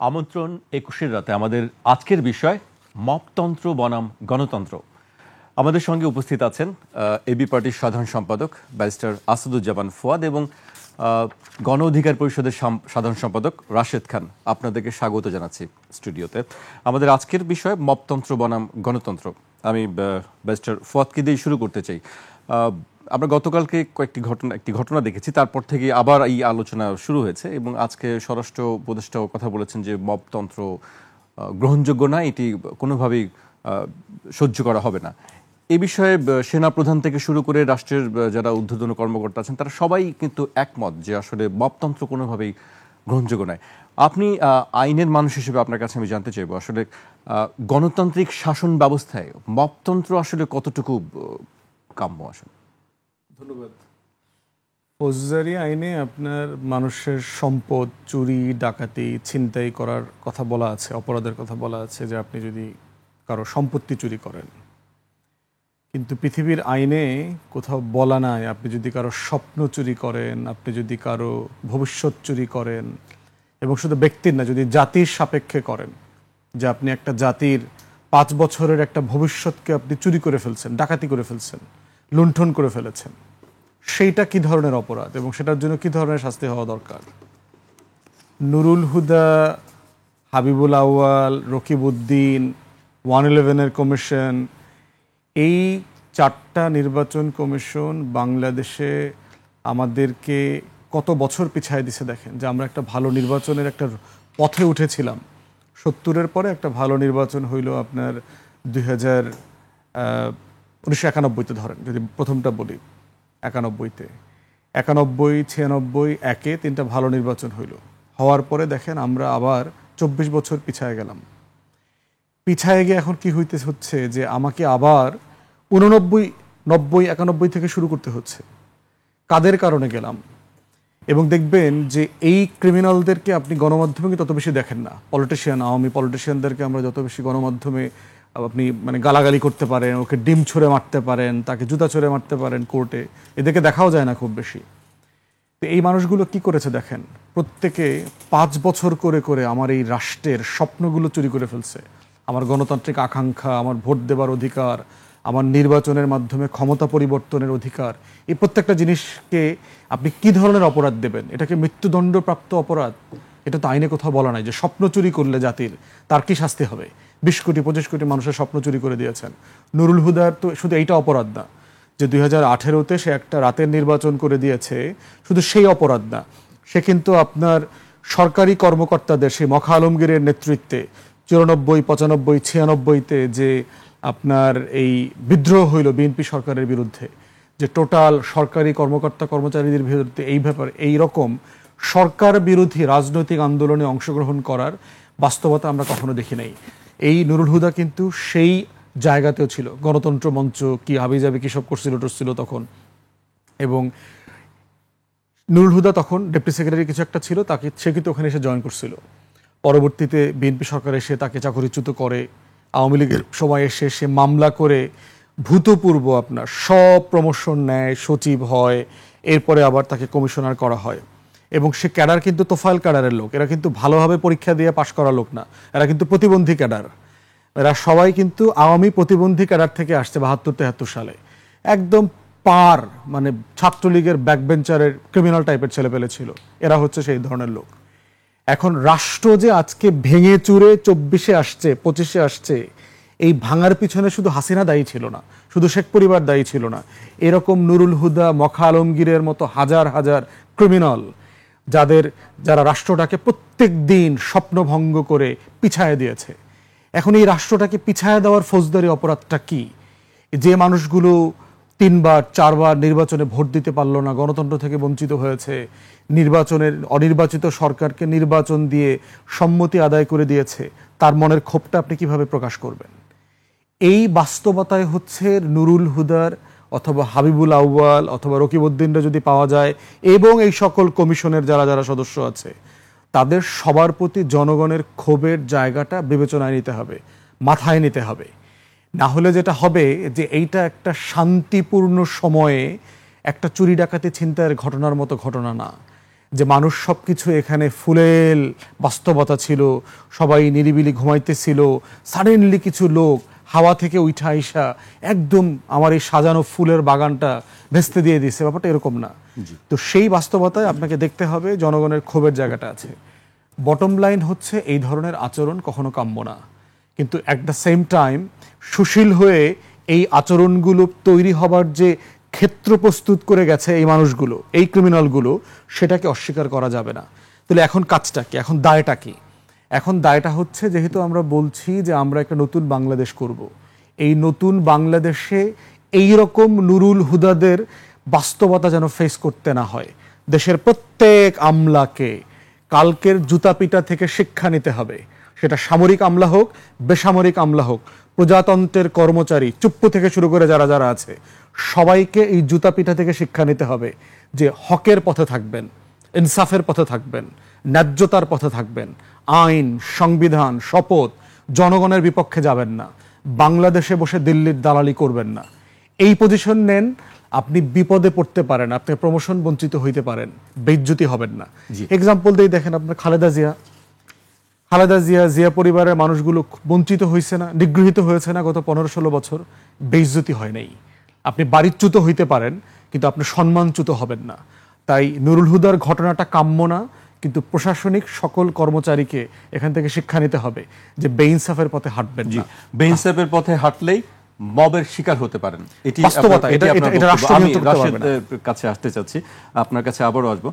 আমন্ত্রণ ২১-এর রাতে আমাদের আজকের বিষয় মপতন্ত্র বনাম গণতন্ত্র। আমাদের সঙ্গে উপস্থিত আছেন এবি পার্টির সাধারণ সম্পাদক ব্যারিস্টার আসাদুজ্জামান ফুয়াদ এবং গণ অধিকার পরিষদের সাধারণ সম্পাদক রাশেদ খান। আপনাদেরকে স্বাগত জানাচ্ছি স্টুডিওতে। আমাদের আজকের বিষয় মপতন্ত্র বনাম গণতন্ত্র। আমি ব্যারিস্টার ফুয়াদকে দিয়ে শুরু করতে চাই। আমরা গতকালকে একটি ঘটনা দেখেছি, তারপর থেকে আবার এই আলোচনা শুরু হয়েছে এবং আজকে স্বরাষ্ট্র উপদেষ্টাও কথা বলেছেন যে মপতন্ত্র গ্রহণযোগ্য না, এটি কোনোভাবেই সহ্য করা হবে না। এ বিষয়ে সেনাপ্রধান থেকে শুরু করে রাষ্ট্রের যারা ঊর্ধ্বতন কর্মকর্তা আছেন তারা সবাই কিন্তু একমত যে আসলে মপতন্ত্র কোনোভাবেই গ্রহণযোগ্য নয়। আপনি আইনের মানুষ হিসেবে আপনার কাছে আমি জানতে চাইব, আসলে গণতান্ত্রিক শাসন ব্যবস্থায় মপতন্ত্র আসলে কতটুকু কাম্য? আসলে ধন্যবাদ। ফৌজদারি আইনে আপনার মানুষের সম্পদ চুরি, ডাকাতি, ছিনতাই করার কথা বলা আছে, অপরাধের কথা বলা আছে যে আপনি যদি কারো সম্পত্তি চুরি করেন। কিন্তু পৃথিবীর আইনে কোথাও বলা নাই আপনি যদি কারো স্বপ্ন চুরি করেন, আপনি যদি কারো ভবিষ্যৎ চুরি করেন, এবং শুধু ব্যক্তির না, যদি জাতির সাপেক্ষে করেন, যে আপনি একটা জাতির 5 বছরের একটা ভবিষ্যৎকে আপনি চুরি করে ফেলছেন, ডাকাতি করে ফেলছেন, লুণ্ঠন করে ফেলেছেন, সেইটা কি ধরনের অপরাধ এবং সেটার জন্য কি ধরনের শাস্তি হওয়া দরকার। নুরুল হুদা, হাবিবুল আউয়াল, রকিবউদ্দিন, 111-এর কমিশন, এই 4টা নির্বাচন কমিশন বাংলাদেশে আমাদেরকে কত বছর পিছায় দিছে। দেখেন যে আমরা একটা ভালো নির্বাচনের একটা পথে উঠেছিলাম। 70-এর পরে একটা ভালো নির্বাচন হইল আপনার 1991-তে, ধরেন যদি প্রথমটা বলি, 91-তে, 91, 96, 1-এ 3টা ভালো নির্বাচন হইল। হওয়ার পরে দেখেন আমরা আবার 24 বছর পিছায় গেলাম। পিছায় গিয়ে এখন কি হচ্ছে যে আমাকে আবার 89, 90, 91 থেকে শুরু করতে হচ্ছে। কাদের কারণে গেলাম? এবং দেখবেন যে এই ক্রিমিনালদেরকে আপনি গণমাধ্যমে তত বেশি দেখেন না। পলিটিশিয়ান, আওয়ামী পলিটিশিয়ানদেরকে আমরা যত বেশি গণমাধ্যমে আপনি গালাগালি করতে পারেন, ওকে ডিম ছুঁড়ে মারতে পারেন, তাকে জুতা ছুঁড়ে মারতে পারেন কোর্টে, এদেরকে দেখাও যায় না খুব বেশি। তো এই মানুষগুলো কি করেছে দেখেন, প্রত্যেকে 5 বছর করে করে আমার এই রাষ্ট্রের স্বপ্নগুলো চুরি করে ফেলছে। আমার গণতান্ত্রিক আকাঙ্ক্ষা, আমার ভোট দেবার অধিকার, আমার নির্বাচনের মাধ্যমে ক্ষমতা পরিবর্তনের অধিকার, এই প্রত্যেকটা জিনিসকে আপনি কি ধরনের অপরাধ দেবেন? এটাকে মৃত্যুদণ্ডপ্রাপ্ত অপরাধ? এটা তো আইনে কোথাও বলা নাই যে স্বপ্ন চুরি করলে জাতির তার কি শাস্তি হবে। 20 কোটি 25 কোটি মানুষের স্বপ্ন চুরি করে দিয়েছেন। নুরুল হুদার তো শুধু এইটা অপরাধ না যে 2018-তে সে একটা রাতের নির্বাচন করে দিয়েছে, শুধু সেই অপরাধ না, সে কিন্তু আপনার সরকারি কর্মকর্তাদের সেই মখা আলমগীরের নেতৃত্বে 94, 95, 96-তে যে আপনার এই বিদ্রোহ হইল বিএনপি সরকারের বিরুদ্ধে, যে টোটাল সরকারি কর্মকর্তা কর্মচারীদের বিরুদ্ধে এই রকম সরকার বিরোধী রাজনৈতিক আন্দোলনে অংশগ্রহণ করার বাস্তবতা আমরা কখনো দেখি নাই। এই নুরুল হুদা কিন্তু সেই জায়গাতেও ছিল। গণতন্ত্র মঞ্চ কি হাবিজাবি কি সব করছিল তখন। এবং নুরুল হুদা তখন ডেপুটি সেক্রেটারি কিছু একটা ছিল, সে কিন্তু ওখানে এসে জয়েন করছিল। পরবর্তীতে বিএনপি সরকার এসে তাকে চাকরিচ্যুত করে, আওয়ামী লীগের সময় এসে সে মামলা করে ভূতপূর্ব আপনার সব প্রমোশন নেয়, সচিব হয়, এরপরে আবার তাকে কমিশনার করা হয়। এবং সে ক্যাডার কিন্তু তোফায়েল ক্যাডারের লোক, এরা কিন্তু ভালোভাবে পরীক্ষা দিয়ে পাশ করা লোক না, এরা কিন্তু প্রতিবন্ধী ক্যাডার। এরা সবাই কিন্তু আওয়ামী প্রতিবন্ধী ক্যাডার থেকে আসছে 72-73 সালে। একদম পার ছাত্রলীগের ব্যাকবেঞ্চারের ক্রিমিনাল টাইপের ছেলেপেলে ছিল। এরা হচ্ছে সেই ধরনের লোক। এখন রাষ্ট্র যে আজকে ভেঙে চুরে 24-এ আসছে, 25-এ আসছে, এই ভাঙার পিছনে শুধু হাসিনা দায়ী ছিল না, শুধু শেখ পরিবার দায়ী ছিল না। এরকম নুরুল হুদা, মখা আলমগীরের মতো হাজার হাজার ক্রিমিনাল যারা রাষ্ট্রটাকে প্রত্যেক দিন স্বপ্নভঙ্গ করে পিছায় দিয়েছে। এখন এই রাষ্ট্রটাকে পিছায় দেওয়ার ফৌজদারি অপরাধটা কি? যে মানুষগুলো 3বার 4বার নির্বাচনে ভোট দিতে পারলো না, গণতন্ত্র থেকে বঞ্চিত হয়েছে, অনির্বাচিত সরকারকে নির্বাচন দিয়ে সম্মতি আদায় করে দিয়েছে, তার মনের ক্ষোভটা আপনি কিভাবে প্রকাশ করবেন? এই বাস্তবতায় হচ্ছে নুরুল হুদার অথবা হাবিবুল আউয়াল অথবা রকিবউদ্দিনরা যদি পাওয়া যায় এবং এই সকল কমিশনের যারা যারা সদস্য আছে, তাদের সবার প্রতি জনগণের ক্ষোভের জায়গাটা বিবেচনায় নিতে হবে, মাথায় নিতে হবে। না হলে যেটা হবে যে এইটা একটা শান্তিপূর্ণ সময়ে একটা চুরি ডাকাতি ছিনতাইয়ের ঘটনার মতো ঘটনা না। যে মানুষ সব কিছু এখানে ফুলেল বাস্তবতা ছিল, সবাই নিরিবিলি ঘুমাইতেছিল, সাডেনলি কিছু লোক হাওয়া থেকে উঠা আইসা একদম আমার এই সাজানো ফুলের বাগানটা ভেস্তে দিয়ে দিচ্ছে, ব্যাপারটা এরকম না। তো সেই বাস্তবতায় আপনাকে দেখতে হবে জনগণের ক্ষোভের জায়গাটা আছে। বটম লাইন হচ্ছে এই ধরনের আচরণ কখনো কাম্য না, কিন্তু অ্যাট দ্য সেম টাইম সুশীল হয়ে এই আচরণগুলো তৈরি হবার যে ক্ষেত্র প্রস্তুত করে গেছে এই মানুষগুলো, এই ক্রিমিনালগুলো, সেটাকে অস্বীকার করা যাবে না। তাহলে এখন কাজটা কি, এখন দায়টা কি? এখন দায়টা হচ্ছে, যেহেতু আমরা বলছি যে আমরা একটা নতুন বাংলাদেশ করব, এই নতুন বাংলাদেশে এই রকম নুরুল হুদাদের বাস্তবতা যেন ফেস করতে না হয়। দেশের প্রত্যেক আমলাকে কালকের জুতাপিটা থেকে শিক্ষা নিতে হবে, সেটা সামরিক আমলা হোক, বেসামরিক আমলা হোক, প্রজাতন্ত্রের কর্মচারী চুপ্পু থেকে শুরু করে যারা যারা আছে, সবাইকে এই জুতাপিটা থেকে শিক্ষা নিতে হবে যে হকের পথে থাকবেন, ইনসাফের পথে থাকবেন, ন্যায্যতার পথে থাকবেন, আইন, সংবিধান, শপথ, জনগণের বিপক্ষে যাবেন না, বাংলাদেশে বসে দিল্লির দালালি করবেন না। এই পজিশন নেন, আপনি বিপদে পড়তে পারেন, আপনি প্রমোশন বঞ্চিত হইতে পারেন, বেইজ্জতি হবেন না। এক্সাম্পল দিয়ে দেখেন আপনার খালেদা জিয়া, জিয়া পরিবারের মানুষগুলো বঞ্চিত হয়েছে না, নিগৃহীত হয়েছে না গত 15-16 বছর? বেইজ্জতি হয় নাই। আপনি বাড়িচ্যুত হইতে পারেন, কিন্তু আপনি সম্মানচ্যুত হবেন না। তাই নুরুল হুদার ঘটনাটা কাম্য না, কিন্তু প্রশাসনিক সকল কর্মচারীকে এখান থেকে শিক্ষা নিতে হবে যে বেইনসাফের পথে হাঁটবেন না। বেইনসাফের পথে হাঁটলেই মবের শিকার হতে পারেন, এটি বাস্তবতা। এটা রাষ্ট্র নিয়ন্ত্রণ করতে পারবে না। রাশেদের কাছে আসতে চাচ্ছি, আপনার কাছে আবারও আসবো।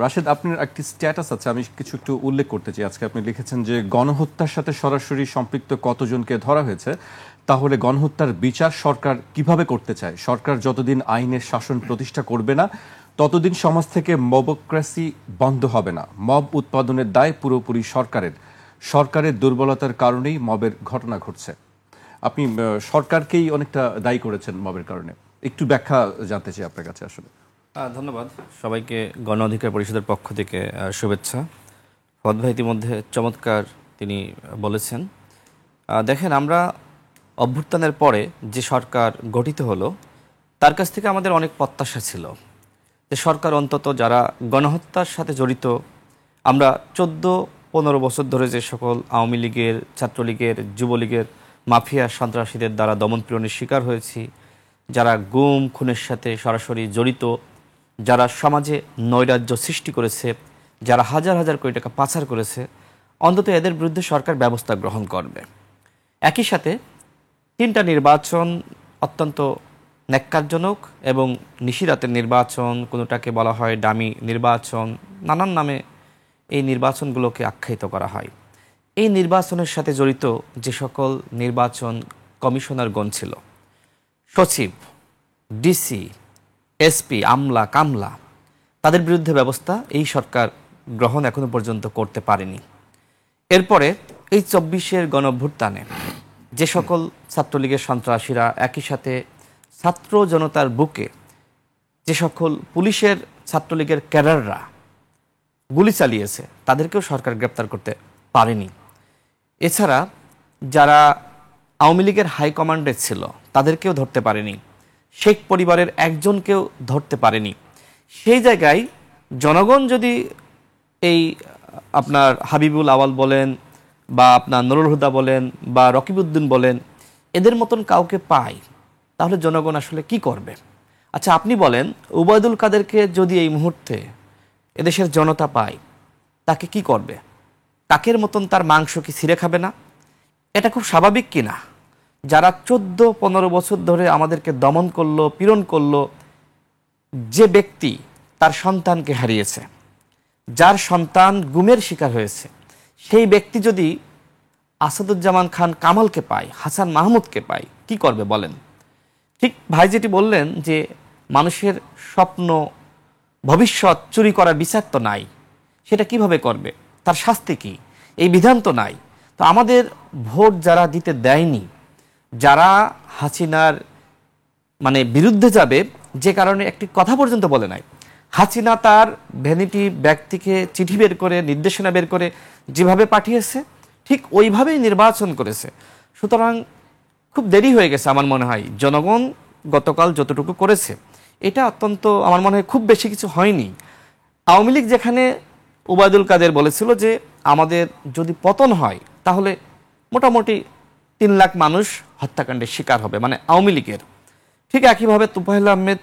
রাশেদ, আপনার একটি স্ট্যাটাস আছে, আমি কিছু একটু উল্লেখ করতে চাই। আজকে আপনি লিখেছেন যে গণহত্যার সাথে সরাসরি সম্পৃক্ত কতজনকে ধরা হয়েছে, তাহলে গণহত্যার বিচার সরকার কিভাবে করতে চায়? সরকার যতদিন আইনের শাসন প্রতিষ্ঠা করবে না, ততদিন সমাজ থেকে মবক্রেসি বন্ধ হবে না। মব উৎপাদনের দায় পুরোপুরি সরকারের দুর্বলতার কারণেই মবের ঘটনা ঘটছে। আপনি সরকারকেই অনেকটা দায়ী করেছেন মবের কারণে, একটু ব্যাখ্যা জানতে চাই আপনার কাছে। আসলে ধন্যবাদ সবাইকে, গণ অধিকার পরিষদের পক্ষ থেকে শুভেচ্ছা। ফদ ভাই ইতিমধ্যে চমৎকার তিনি বলেছেন। দেখেন, আমরা অভ্যুত্থানের পরে যে সরকার গঠিত হলো, তার কাছ থেকে আমাদের অনেক প্রত্যাশা ছিল যে সরকার অন্তত যারা গণহত্যার সাথে জড়িত, আমরা 14-15 বছর ধরে যে সকল আওয়ামী লীগের, ছাত্রলীগের, যুবলীগের মাফিয়া সন্ত্রাসীদের দ্বারা দমনপীড়নের শিকার হয়েছি, যারা গুম খুনের সাথে সরাসরি জড়িত, যারা সমাজে নৈরাজ্য সৃষ্টি করেছে, যারা হাজার হাজার কোটি টাকা পাচার করেছে, অন্তত এদের বিরুদ্ধে সরকার ব্যবস্থা গ্রহণ করবে। একই সাথে 3টা নির্বাচন অত্যন্ত ন্যাক্কারজনক এবং নিশিরাতের নির্বাচন, কোনোটাকে বলা হয় ডামি নির্বাচন, নানান নামে এই নির্বাচনগুলোকে আখ্যায়িত করা হয়। এই নির্বাচনের সাথে জড়িত যে সকল নির্বাচন কমিশনারগণ ছিল, সচিব, ডিসি, এসপি, আমলা, কামলা, তাদের বিরুদ্ধে ব্যবস্থা এই সরকার গ্রহণ এখনো পর্যন্ত করতে পারেনি। এরপরে এই 24-এর গণঅভ্যুত্থানে যে সকল ছাত্রলীগের সন্ত্রাসীরা, একই সাথে ছাত্র জনতার বুকে যে সকল পুলিশের ছাত্রলীগের ক্যাডাররা গুলি চালিয়েছে, তাদেরকেও সরকার গ্রেপ্তার করতে পারেনি। এছাড়া যারা আওয়ামী লীগের হাইকমান্ডে ছিল, তাদেরকেও ধরতে পারেনি। শেখ পরিবারের একজনকেও ধরতে পারেনি। সেই জায়গায় জনগণ যদি এই আপনার হাবিবুল আওয়াল বলেন, বা আপনার নুরুল হুদা বলেন, বা রকিবউদ্দিন বলেন, এদের মতন কাউকে পায়, তাহলে জনগণ আসলে কি করবে? আচ্ছা, আপনি বলেন, উবায়দুল কাদেরকে যদি এই মুহূর্তে এদেশের জনতা পায়, তাকে কি করবে? কাকের মতন তার মাংস কি ছিঁড়ে খাবে না? এটা খুব স্বাভাবিক কি না? যারা 14-15 বছর ধরে আমাদেরকে দমন করলো, পীড়ন করলো, যে ব্যক্তি তার সন্তানকে হারিয়েছে, যার সন্তান গুমের শিকার হয়েছে, সেই ব্যক্তি যদি আসাদুজ্জামান খান কামালকে পায়, হাসান মাহমুদকে পায়, কি করবে বলেন? ঠিক ভাই যেটি বললেন যে মানুষের স্বপ্ন, ভবিষ্যৎ চুরি করার বিচার তো নাই, সেটা কিভাবে করবে? তার শাস্তি কি? এই বিধান তো নাই। তো আমাদের ভোট যারা দিতে দেয়নি, যারা হাসিনার বিরুদ্ধে যাবে, যে কারণে একটি কথা পর্যন্ত বলে নাই, হাসিনা তার ভ্যানিটি ব্যাগ থেকে চিঠি বের করে, নির্দেশনা বের করে যেভাবে পাঠিয়েছে, ঠিক ওইভাবেই নির্বাচন করেছে। সুতরাং খুব দেরি হয়ে গেছে আমার মনে হয়। জনগণ গতকাল যতটুকু করেছে, এটা অত্যন্ত আমার মনে হয় খুব বেশি কিছু হয়নি। আওয়ামী লীগ যেখানে ওবায়দুল কাদের বলেছিল যে আমাদের যদি পতন হয় তাহলে মোটামুটি 3 লাখ মানুষ হত্যাকাণ্ডের শিকার হবে, মানে আওয়ামী লীগের। ঠিক একইভাবে তোফায়েল আহমেদ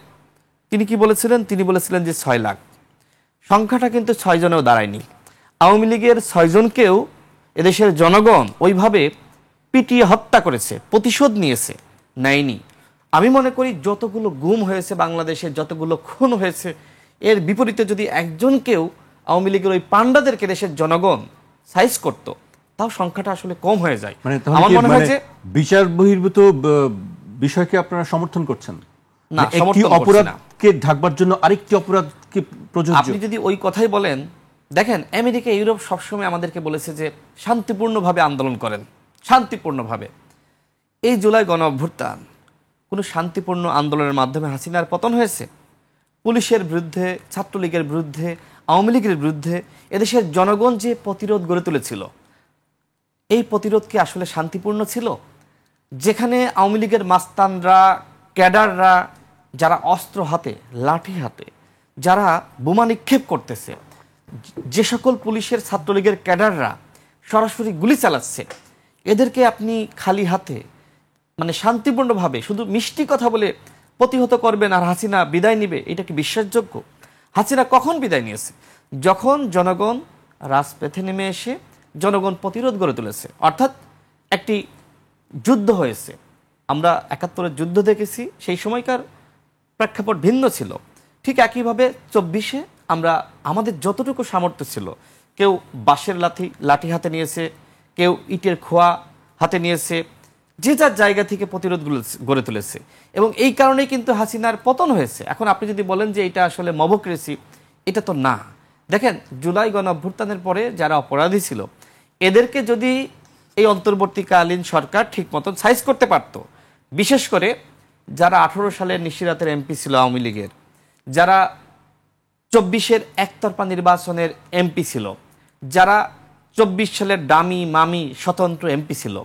তিনি কি বলেছিলেন? তিনি বলেছিলেন যে 6 লাখ। সংখ্যাটা কিন্তু 6 জনেও দাঁড়ায়নি। আওয়ামী লীগের 6 জনকেও এদেশের জনগণ ওইভাবে পিটিয়ে হত্যা করেছে, প্রতিশোধ নিয়েছে, নেয়নি। আমি মনে করি যতগুলো গুম হয়েছে বাংলাদেশে, যতগুলো খুন হয়েছে, এর বিপরীতে যদি একজনকেও আওয়ামী লীগের ওই পান্ডাদেরকে দেশের জনগণ সাইজ করত, তাও সংখ্যাটা আসলে কম হয়ে যায়। মানে আমার মনে হয় যে বিচার বহির্ভূত বিষয়কে আপনারা সমর্থন করছেন না, একটি সমর্থন করছি না। অপরাধকে ঢাকবার জন্য আরেকটি অপরাধ কি প্রযোজ্য? আপনি যদি ওই কথাই বলেন, দেখেন আমেরিকা ইউরোপ সবসময় আমাদেরকে বলেছে যে শান্তিপূর্ণভাবে আন্দোলন করেন, শান্তিপূর্ণভাবে। এই জুলাই গণ অভ্যুত্থান কোনো শান্তিপূর্ণ আন্দোলনের মাধ্যমে হাসিনার পতন হয়েছে? পুলিশের বিরুদ্ধে, ছাত্রলীগের বিরুদ্ধে, আওয়ামী লীগের বিরুদ্ধে এদেশের জনগণ যে প্রতিরোধ গড়ে তুলেছিল, এই প্রতিরোধ কি আসলে শান্তিপূর্ণ ছিল? যেখানে আওয়ামী লীগের মাস্তানরা, ক্যাডাররা, যারা অস্ত্র হাতে, লাঠি হাতে, যারা বোমা নিক্ষেপ করতেছে, যে সকল পুলিশের, ছাত্রলীগের ক্যাডাররা সরাসরি গুলি চালাচ্ছে, এদেরকে আপনি খালি হাতে মানে শান্তিপূর্ণভাবে শুধু মিষ্টি কথা বলে প্রতিহত করবেন আর হাসিনা বিদায় নিবে, এটা কি বিশ্বাসযোগ্য? হাসিনা কখন বিদায় নিয়েছে? যখন জনগণ রাজপথে নেমে এসে জনগণ প্রতিরোধ গড়ে তুলেছে, অর্থাৎ একটি যুদ্ধ হয়েছে। আমরা 71-এর যুদ্ধ দেখেছি, সেই সময়কার প্রেক্ষাপট ভিন্ন ছিল। ঠিক একইভাবে 24-এ আমরা আমাদের যতটুকু সামর্থ্য ছিল, কেউ বাঁশের লাঠি হাতে নিয়েছে, কেউ ইটের খোয়া হাতে নিয়েছে, যে যার জায়গা থেকে প্রতিরোধ গড়ে তুলেছে, এবং এই কারণেই কিন্তু হাসিনার পতন হয়েছে। এখন আপনি যদি বলেন যে এটা আসলে মবক্রেসি, এটা তো না। দেখেন, জুলাই গণ অভ্যুত্থানের পরে যারা অপরাধী ছিল, এদেরকে যদি এই অন্তর্বর্তীকালীন সরকার ঠিক মতন সাইজ করতে পারত, বিশেষ করে যারা 18 সালের নিশিরাতের এমপি ছিল আওয়ামী লীগের, যারা 24-এর একতরফা নির্বাচনের এমপি ছিল, যারা 24 সালের ডামি মামি স্বতন্ত্র এমপি ছিল,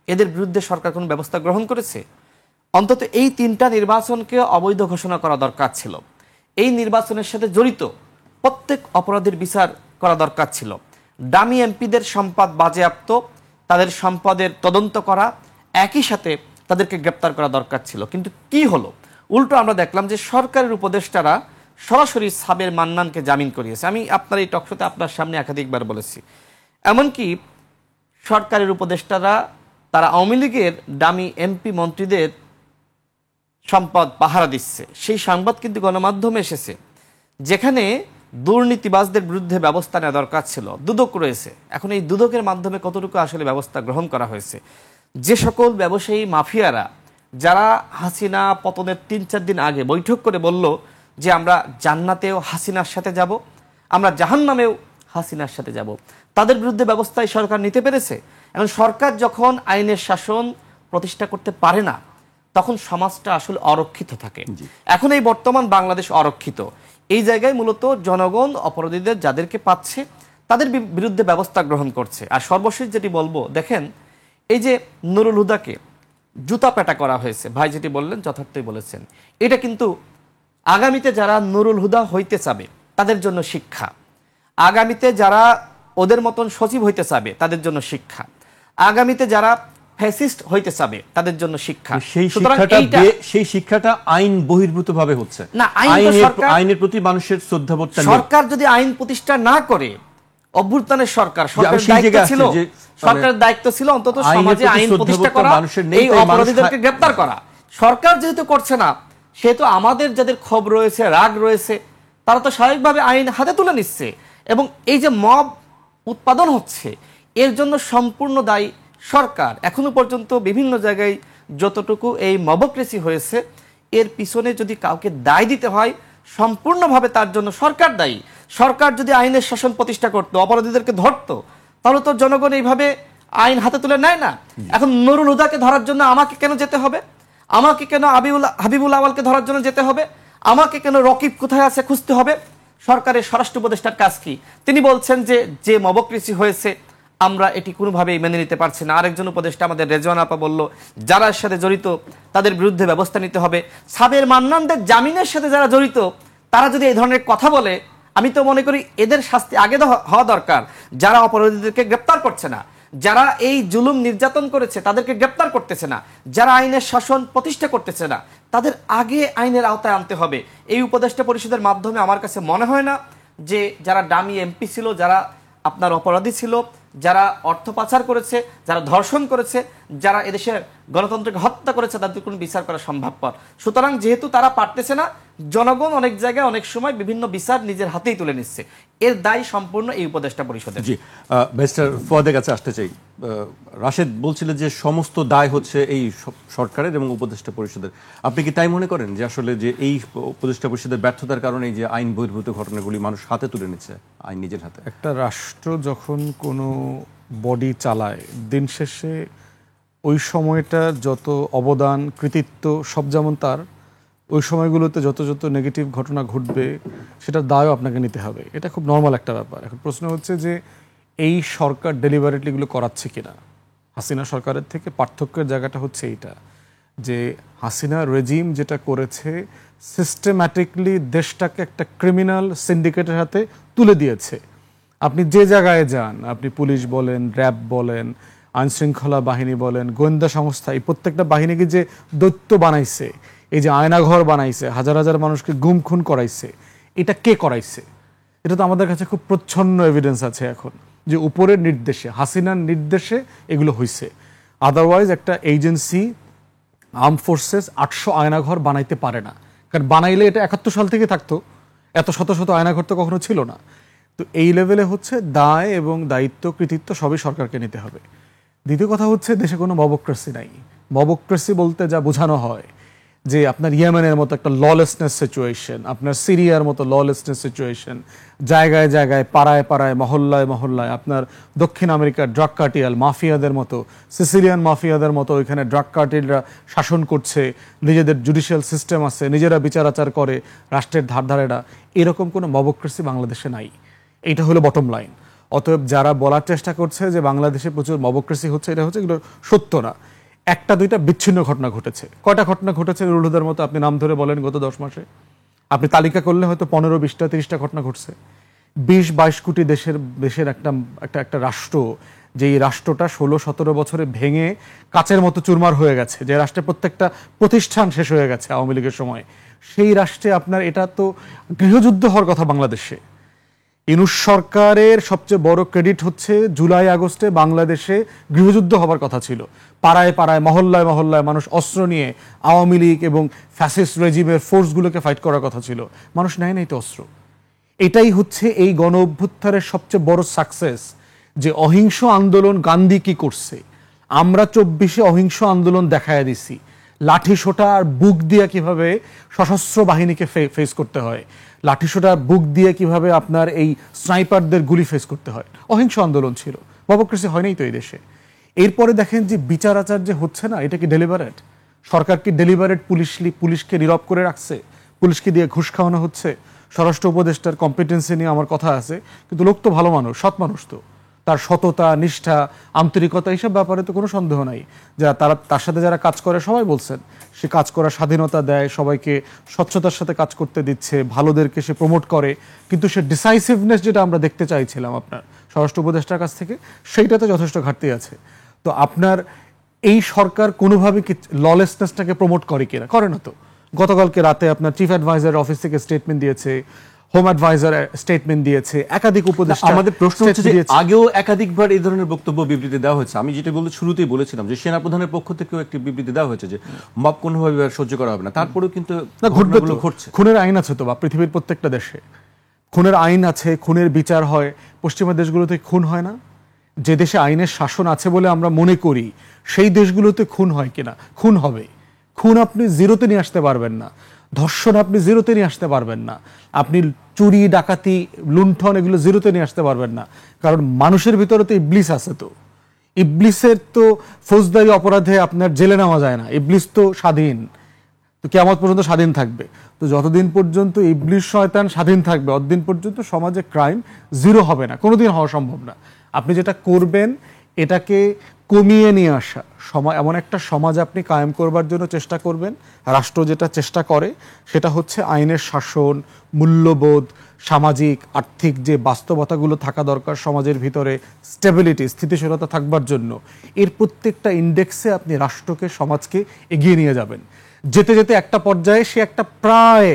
এদের বিরুদ্ধে সরকার কোনো ব্যবস্থা গ্রহণ করেছে? অন্তত এই 3টা নির্বাচনকে অবৈধ ঘোষণা করা দরকার ছিল। এই নির্বাচনের সাথে জড়িত প্রত্যেক অপরাধের বিচার করা দরকার ছিল। ডামি এমপিদের সম্পদ বাজেয়াপ্ত, তাদের সম্পদের তদন্ত করা, একই সাথে তাদেরকে গ্রেপ্তার করা দরকার ছিল। কিন্তু কি হলো? উল্টো আমরা দেখলাম যে সরকারের উপদেষ্টারা সরাসরি সাবের মান্নানকে জামিন করিয়েছে। আমি আপনার এই টকশোতে আপনার সামনে একাধিকবার বলেছি, এমনকি সরকারের উপদেষ্টারা তারা আওয়ামী লীগের ডামি এমপি মন্ত্রীদের সম্পদ পাহারা দিচ্ছে। সেই সংবাদ কিন্তু গণমাধ্যমে এসেছে, যেখানে দুর্নীতিবাজদের বিরুদ্ধে ব্যবস্থা নেওয়া দরকার ছিল, দুদক রয়েছে। এখন এই দুদকের মাধ্যমে কতটুকু আসলে ব্যবস্থা গ্রহণ করা হয়েছে? যে সকল ব্যবসায়ী মাফিয়ারা, যারা হাসিনা পতনের 3-4 দিন আগে বৈঠক করে বলল যে আমরা জান্নাতেও হাসিনার সাথে যাব, আমরা জাহান্নামেও হাসিনার সাথে যাব, তাদের বিরুদ্ধে ব্যবস্থায় সরকার নিতে পেরেছে। এখন সরকার যখন আইনের শাসন প্রতিষ্ঠা করতে পারে না, তখন সমাজটা আসলে অরক্ষিত থাকে। এখন এই বর্তমান বাংলাদেশ অরক্ষিত। এই জায়গায় মূলত জনগণ অপরাধীদের যাদেরকে পাচ্ছে, তাদের বিরুদ্ধে ব্যবস্থা গ্রহণ করছে। আর সর্বশেষ যেটি বলবো, দেখেন এই যে নুরুল হুদাকে জুতা পেটা করা হয়েছে, ভাই যেটি বললেন যথার্থই বলেছেন। এটা কিন্তু আগামীতে যারা নুরুল হুদা হইতে চাবে তাদের জন্য শিক্ষা, আগামীতে যারা ওদের মতন সচিব হইতে চাবে তাদের জন্য শিক্ষা, আগামীতে যারা ফ্যাসিস্ট হইতে চাবে তাদের জন্য শিক্ষা। সেই শিক্ষাটা আইন বহির্ভূত ভাবে হচ্ছে না। আইনের প্রতি মানুষের শ্রদ্ধাবোধটা নেই। সরকার যদি আইন প্রতিষ্ঠা না করে, অভ্যুত্থানের সরকারের দায়িত্ব ছিল অন্তত সমাজে আইন প্রতিষ্ঠা করা, এই অপরাধীদেরকে গ্রেফতার করা। সরকার যেহেতু করছে না, সেহেতু আমাদের যাদের ক্ষোভ রয়েছে, রাগ রয়েছে, তারা তো স্বাভাবিকভাবে আইন হাতে তুলে নিচ্ছে। এবং এই যে মব উৎপাদন হচ্ছে, এর জন্য সম্পূর্ণ দায়ী সরকার। এখনো পর্যন্ত বিভিন্ন জায়গায় যতটুকু এই মবক্রেসি হয়েছে, এর পিছনে যদি কাউকে দায় দিতে হয়, সম্পূর্ণভাবে তার জন্য সরকার দায়ী। সরকার যদি আইনের শাসন প্রতিষ্ঠা করতো, অপরাধীদেরকে ধরতো, তাহলে তো জনগণ এইভাবে আইন হাতে তুলে নেয় না। এখন নুরুল হুদাকে ধরার জন্য আমাকে কেন যেতে হবে? আমাকে কেন হাবিবুল আওয়ালকে ধরার জন্য যেতে হবে? আমাকে কেন রকিব কোথায় আছে খুঁজতে হবে? সরকারের স্বরাষ্ট্র উপদেষ্টার কাজ কি? তিনি বলছেন যে মবক্রেসি হয়েছে আমরা এটি কোনোভাবেই মেনে নিতে পারছি না। আরেকজন উপদেষ্টা আমাদের রেজওয়ান আপা বলল, যারা এর সাথে জড়িত তাদের বিরুদ্ধে ব্যবস্থা নিতে হবে। সাবের মান্নানদের জামিনের সাথে যারা জড়িত, তারা যদি এই ধরনের কথা বলে, আমি তো মনে করি এদের শাস্তি আগে হওয়া দরকার। যারা অপরাধীদেরকে গ্রেপ্তার করছে না, যারা এই জুলুম নির্যাতন করেছে তাদেরকে গ্রেপ্তার করতেছে না, যারা আইনের শাসন প্রতিষ্ঠা করতেছে না, তাদের আগে আইনের আওতায় আনতে হবে। এই উপদেষ্টা পরিষদের মাধ্যমে আমার কাছে মনে হয় না যে যারা ডামি এমপি ছিল, যারা আপনার অপরাধী ছিল, যারা অর্থ পাচার করেছে, যারা ধর্ষণ করেছে, যারা এদেশের গণতন্ত্রকে হত্যা করেছে, তাদের কোনো বিচার করা সম্ভবপর। সুতরাং যেহেতু তারা পারতেছে না, জনগণ অনেক জায়গায় অনেক সময় বিভিন্ন বিচার নিজের হাতেই তুলে নিচ্ছে। এর দায় সম্পূর্ণ এই উপদেষ্টা পরিষদের। জি, ব্যারিস্টার ফুয়াদের কাছে আসতে চাই। রাশেদ বলছিলেন যে সমস্ত দায় হচ্ছে এই সরকারের এবং উপদেষ্টা পরিষদের। আপনি কি তাই মনে করেন যে আসলে যে এই উপদেষ্টা পরিষদের ব্যর্থতার কারণে যে আইন বহির্ভূত ঘটনাগুলি মানুষ হাতে তুলে নিচ্ছে, আইন নিজের হাতে? একটা রাষ্ট্র যখন কোনো বডি চালায়, দিন শেষে ওই সময়টার যত অবদান, কৃতিত্ব সব যেমন তার, ওই সময়গুলোতে যত যত নেগেটিভ ঘটনা ঘটবে সেটার দায়ও আপনাকে নিতে হবে। এটা খুব নর্মাল একটা ব্যাপার। এখন প্রশ্ন হচ্ছে যে এই সরকার ডেলিভারেটলি এগুলো করাচ্ছে কিনা। হাসিনা সরকারের থেকে পার্থক্যের জায়গাটা হচ্ছে এইটা যে হাসিনা রেজিম যেটা করেছে, সিস্টেম্যাটিকলি দেশটাকে একটা ক্রিমিনাল সিন্ডিকেটের হাতে তুলে দিয়েছে। আপনি যে জায়গায় যান, আপনি পুলিশ বলেন, র্যাব বলেন, আইনশৃঙ্খলা বাহিনী বলেন, গোয়েন্দা সংস্থা, এই প্রত্যেকটা বাহিনীকে যে দৈত্য বানাইছে, এই যে আয়নাঘর বানাইছে, হাজার হাজার মানুষকে গুম খুন করাইছে, এটা কে করাইছে? এটা তো আমাদের কাছে খুব প্রচ্ছন্ন এভিডেন্স আছে এখন যে উপরের নির্দেশে, হাসিনার নির্দেশে এগুলো হয়েছে। আদারওয়াইজ একটা এজেন্সি, আর্ম ফোর্সেস 800 আয়নাঘর বানাইতে পারে না। কারণ বানাইলে এটা 71 সাল থেকে থাকতো, এত শত শত আয়নাঘর তো কখনো ছিল না। তো এই লেভেলে হচ্ছে দায় এবং দায়িত্ব, কৃতিত্ব সবই সরকারকে নিতে হবে। দ্বিতীয় কথা হচ্ছে দেশে কোনো মবক্রেসি নাই। মবক্রেসি বলতে যা বোঝানো হয় যে আপনার ইয়েমেনের মতো একটা ললেসনেস সিচুয়েশন, আপনার সিরিয়ার মতো ললেসনেস সিচুয়েশন, জায়গায় জায়গায়, পাড়ায় পাড়ায়, মহল্লায় মহল্লায় আপনার দক্ষিণ আমেরিকার ড্রাগ কার্টেল মাফিয়াদের মতো, সিসিলিয়ান মাফিয়াদের মতো ওইখানে ড্রাগ কার্টেলরা শাসন করছে, নিজেদের জুডিশিয়াল সিস্টেম আছে, নিজেরা বিচার আচার করে, রাষ্ট্রের ধারধারেরা, এরকম কোনো মবক্রেসি বাংলাদেশে নাই। এইটা হলো বটম লাইন। অতএব যারা বলার চেষ্টা করছে যে বাংলাদেশে প্রচুর মবক্রেসি হচ্ছে, এটা হচ্ছে এগুলো সত্য না। একটা দুইটা বিচ্ছিন্ন ঘটনা ঘটেছে। কয়টা ঘটনা ঘটেছে নুরুল হুদার মতো আপনি নাম ধরে বলেন গত 10 মাসে? আপনি তালিকা করলে হয়তো 15, 20টা, 30টা ঘটনা ঘটছে। 20-22 কোটি দেশের একটা রাষ্ট্র, যে এই রাষ্ট্রটা 16-17 বছরে ভেঙে কাচের মতো চুরমার হয়ে গেছে, যে রাষ্ট্রের প্রত্যেকটা প্রতিষ্ঠান শেষ হয়ে গেছে আওয়ামী লীগের সময়, সেই রাষ্ট্রে আপনার এটা তো গৃহযুদ্ধ হওয়ার কথা। বাংলাদেশে ইউনূস সরকারের সবচেয়ে বড় ক্রেডিট হচ্ছে জুলাই আগস্টে বাংলাদেশে গৃহযুদ্ধ হবার কথা ছিল। পাড়ায় পাড়ায়, মহল্লায় মহল্লায় মানুষ অস্ত্র নিয়ে আওয়ামী লীগ এবং ফ্যাসিস্ট রেজিমের ফোর্সগুলোকে ফাইট করার কথা ছিল। মানুষ নেয় নাই তো অস্ত্র। এটাই হচ্ছে এই গণ অভ্যুত্থানের সবচেয়ে বড় সাকসেস, যে অহিংস আন্দোলন গান্ধী কি করছে, আমরা 24-এ অহিংস আন্দোলন দেখায় দিছি। লাঠিসোঁটা আর বুক দিয়ে কিভাবে সশস্ত্র বাহিনীকে ফেস করতে হয়, লাঠিসোঁটা বুক দিয়ে কিভাবে আপনার এই স্নাইপারদের গুলি ফেস করতে হয়, অহিংস আন্দোলন ছিল। মবক্রেসি হয় নাই তো এই দেশে। এরপরে দেখেন যে বিচার আচার যে হচ্ছে না, এটা কি ডেলিভারেট? সরকার কি ডেলিভারেট পুলিশকে নীরব করে রাখছে? পুলিশকে দিয়ে ঘুষ খাওয়ানো হচ্ছে? স্বরাষ্ট্র উপদেষ্টার কম্পিটেন্সি নিয়ে আমার কথা আছে, কিন্তু লোক তো ভালো মানুষ, সৎ মানুষ, তো তার সততা, নিষ্ঠা, আন্তরিকতা, এইসব ব্যাপারে তো কোনো সন্দেহ নাই। তার সাথে যারা কাজ করে সবাই বলছেন সে কাজ করার স্বাধীনতা দেয়, সবাইকে স্বচ্ছতার সাথে কাজ করতে দিচ্ছে, ভালোদেরকে সে প্রমোট করে। কিন্তু সে ডিসাইসিভনেস যেটা আমরা দেখতে চাইছিলাম আপনার স্বরাষ্ট্র উপদেষ্টার কাছ থেকে, সেইটাতে যথেষ্ট ঘাটতি আছে। তো আপনার এই সরকার কোনোভাবে কি ললেসনেসটাকে প্রমোট করে কিনা? করে না তো। গতকালকে রাতে আপনার চিফ অ্যাডভাইজার অফিস থেকে স্টেটমেন্ট দিয়েছে, হোম অ্যাডভাইজার স্টেটমেন্ট দিয়েছে, একাধিক উপদেষ্টা। আমাদের প্রশ্ন হচ্ছে যে আগেও একাধিকবার এই ধরনের বক্তব্য, বিবৃতি দেওয়া হয়েছে। আমি যেটা শুরুতেই বলেছিলাম যে সেনাপ্রধানের পক্ষ থেকেও একটি বিবৃতি দেওয়া হয়েছে যে মব কোনোভাবে সহ্য করা হবে না। তারপরেও কিন্তু ঘটছে। খুনের আইন আছে তো, বা পৃথিবীর প্রত্যেকটা দেশে খুনের আইন আছে, খুনের বিচার হয়। পশ্চিমা দেশগুলোতে খুন হয় না? যে দেশে আইনের শাসন আছে বলে আমরা মনে করি, সেই দেশগুলোতে খুন হয় কিনা? খুন হবে। খুন আপনি জিরোতে নিয়ে আসতে পারবেন না, ধর্ষণ আপনি জিরোতে নিয়ে আসতে পারবেন না, আপনি চুরি, ডাকাতি, লুণ্ঠন এগুলো জিরোতে নিয়ে আসতে পারবেন না। কারণ মানুষের ভিতরে তো ইবলিস আছে। তো ইবলিসের তো ফৌজদারি অপরাধে আপনার জেলে নেওয়া যায় না। ইবলিস তো স্বাধীন, তো কিয়ামত পর্যন্ত স্বাধীন থাকবে। তো যতদিন পর্যন্ত ইবলিস শয়তান স্বাধীন থাকবে, ততদিন পর্যন্ত সমাজে ক্রাইম জিরো হবে না, কোনোদিন হওয়া সম্ভব না। আপনি যেটা করবেন এটাকে কমিয়ে নিয়ে আসা এমন একটা সমাজ আপনি কায়েম করবার জন্য চেষ্টা করবেন। রাষ্ট্র যেটা চেষ্টা করে সেটা হচ্ছে আইনের শাসন, মূল্যবোধ, সামাজিক আর্থিক যে বাস্তবতাগুলো থাকা দরকার সমাজের ভিতরে, স্টেবিলিটি, স্থিতিশীলতা থাকবার জন্য, এর প্রত্যেকটা ইন্ডেক্সে আপনি রাষ্ট্রকে, সমাজকে এগিয়ে নিয়ে যাবেন। যেতে যেতে একটা পর্যায়ে সে একটা প্রায়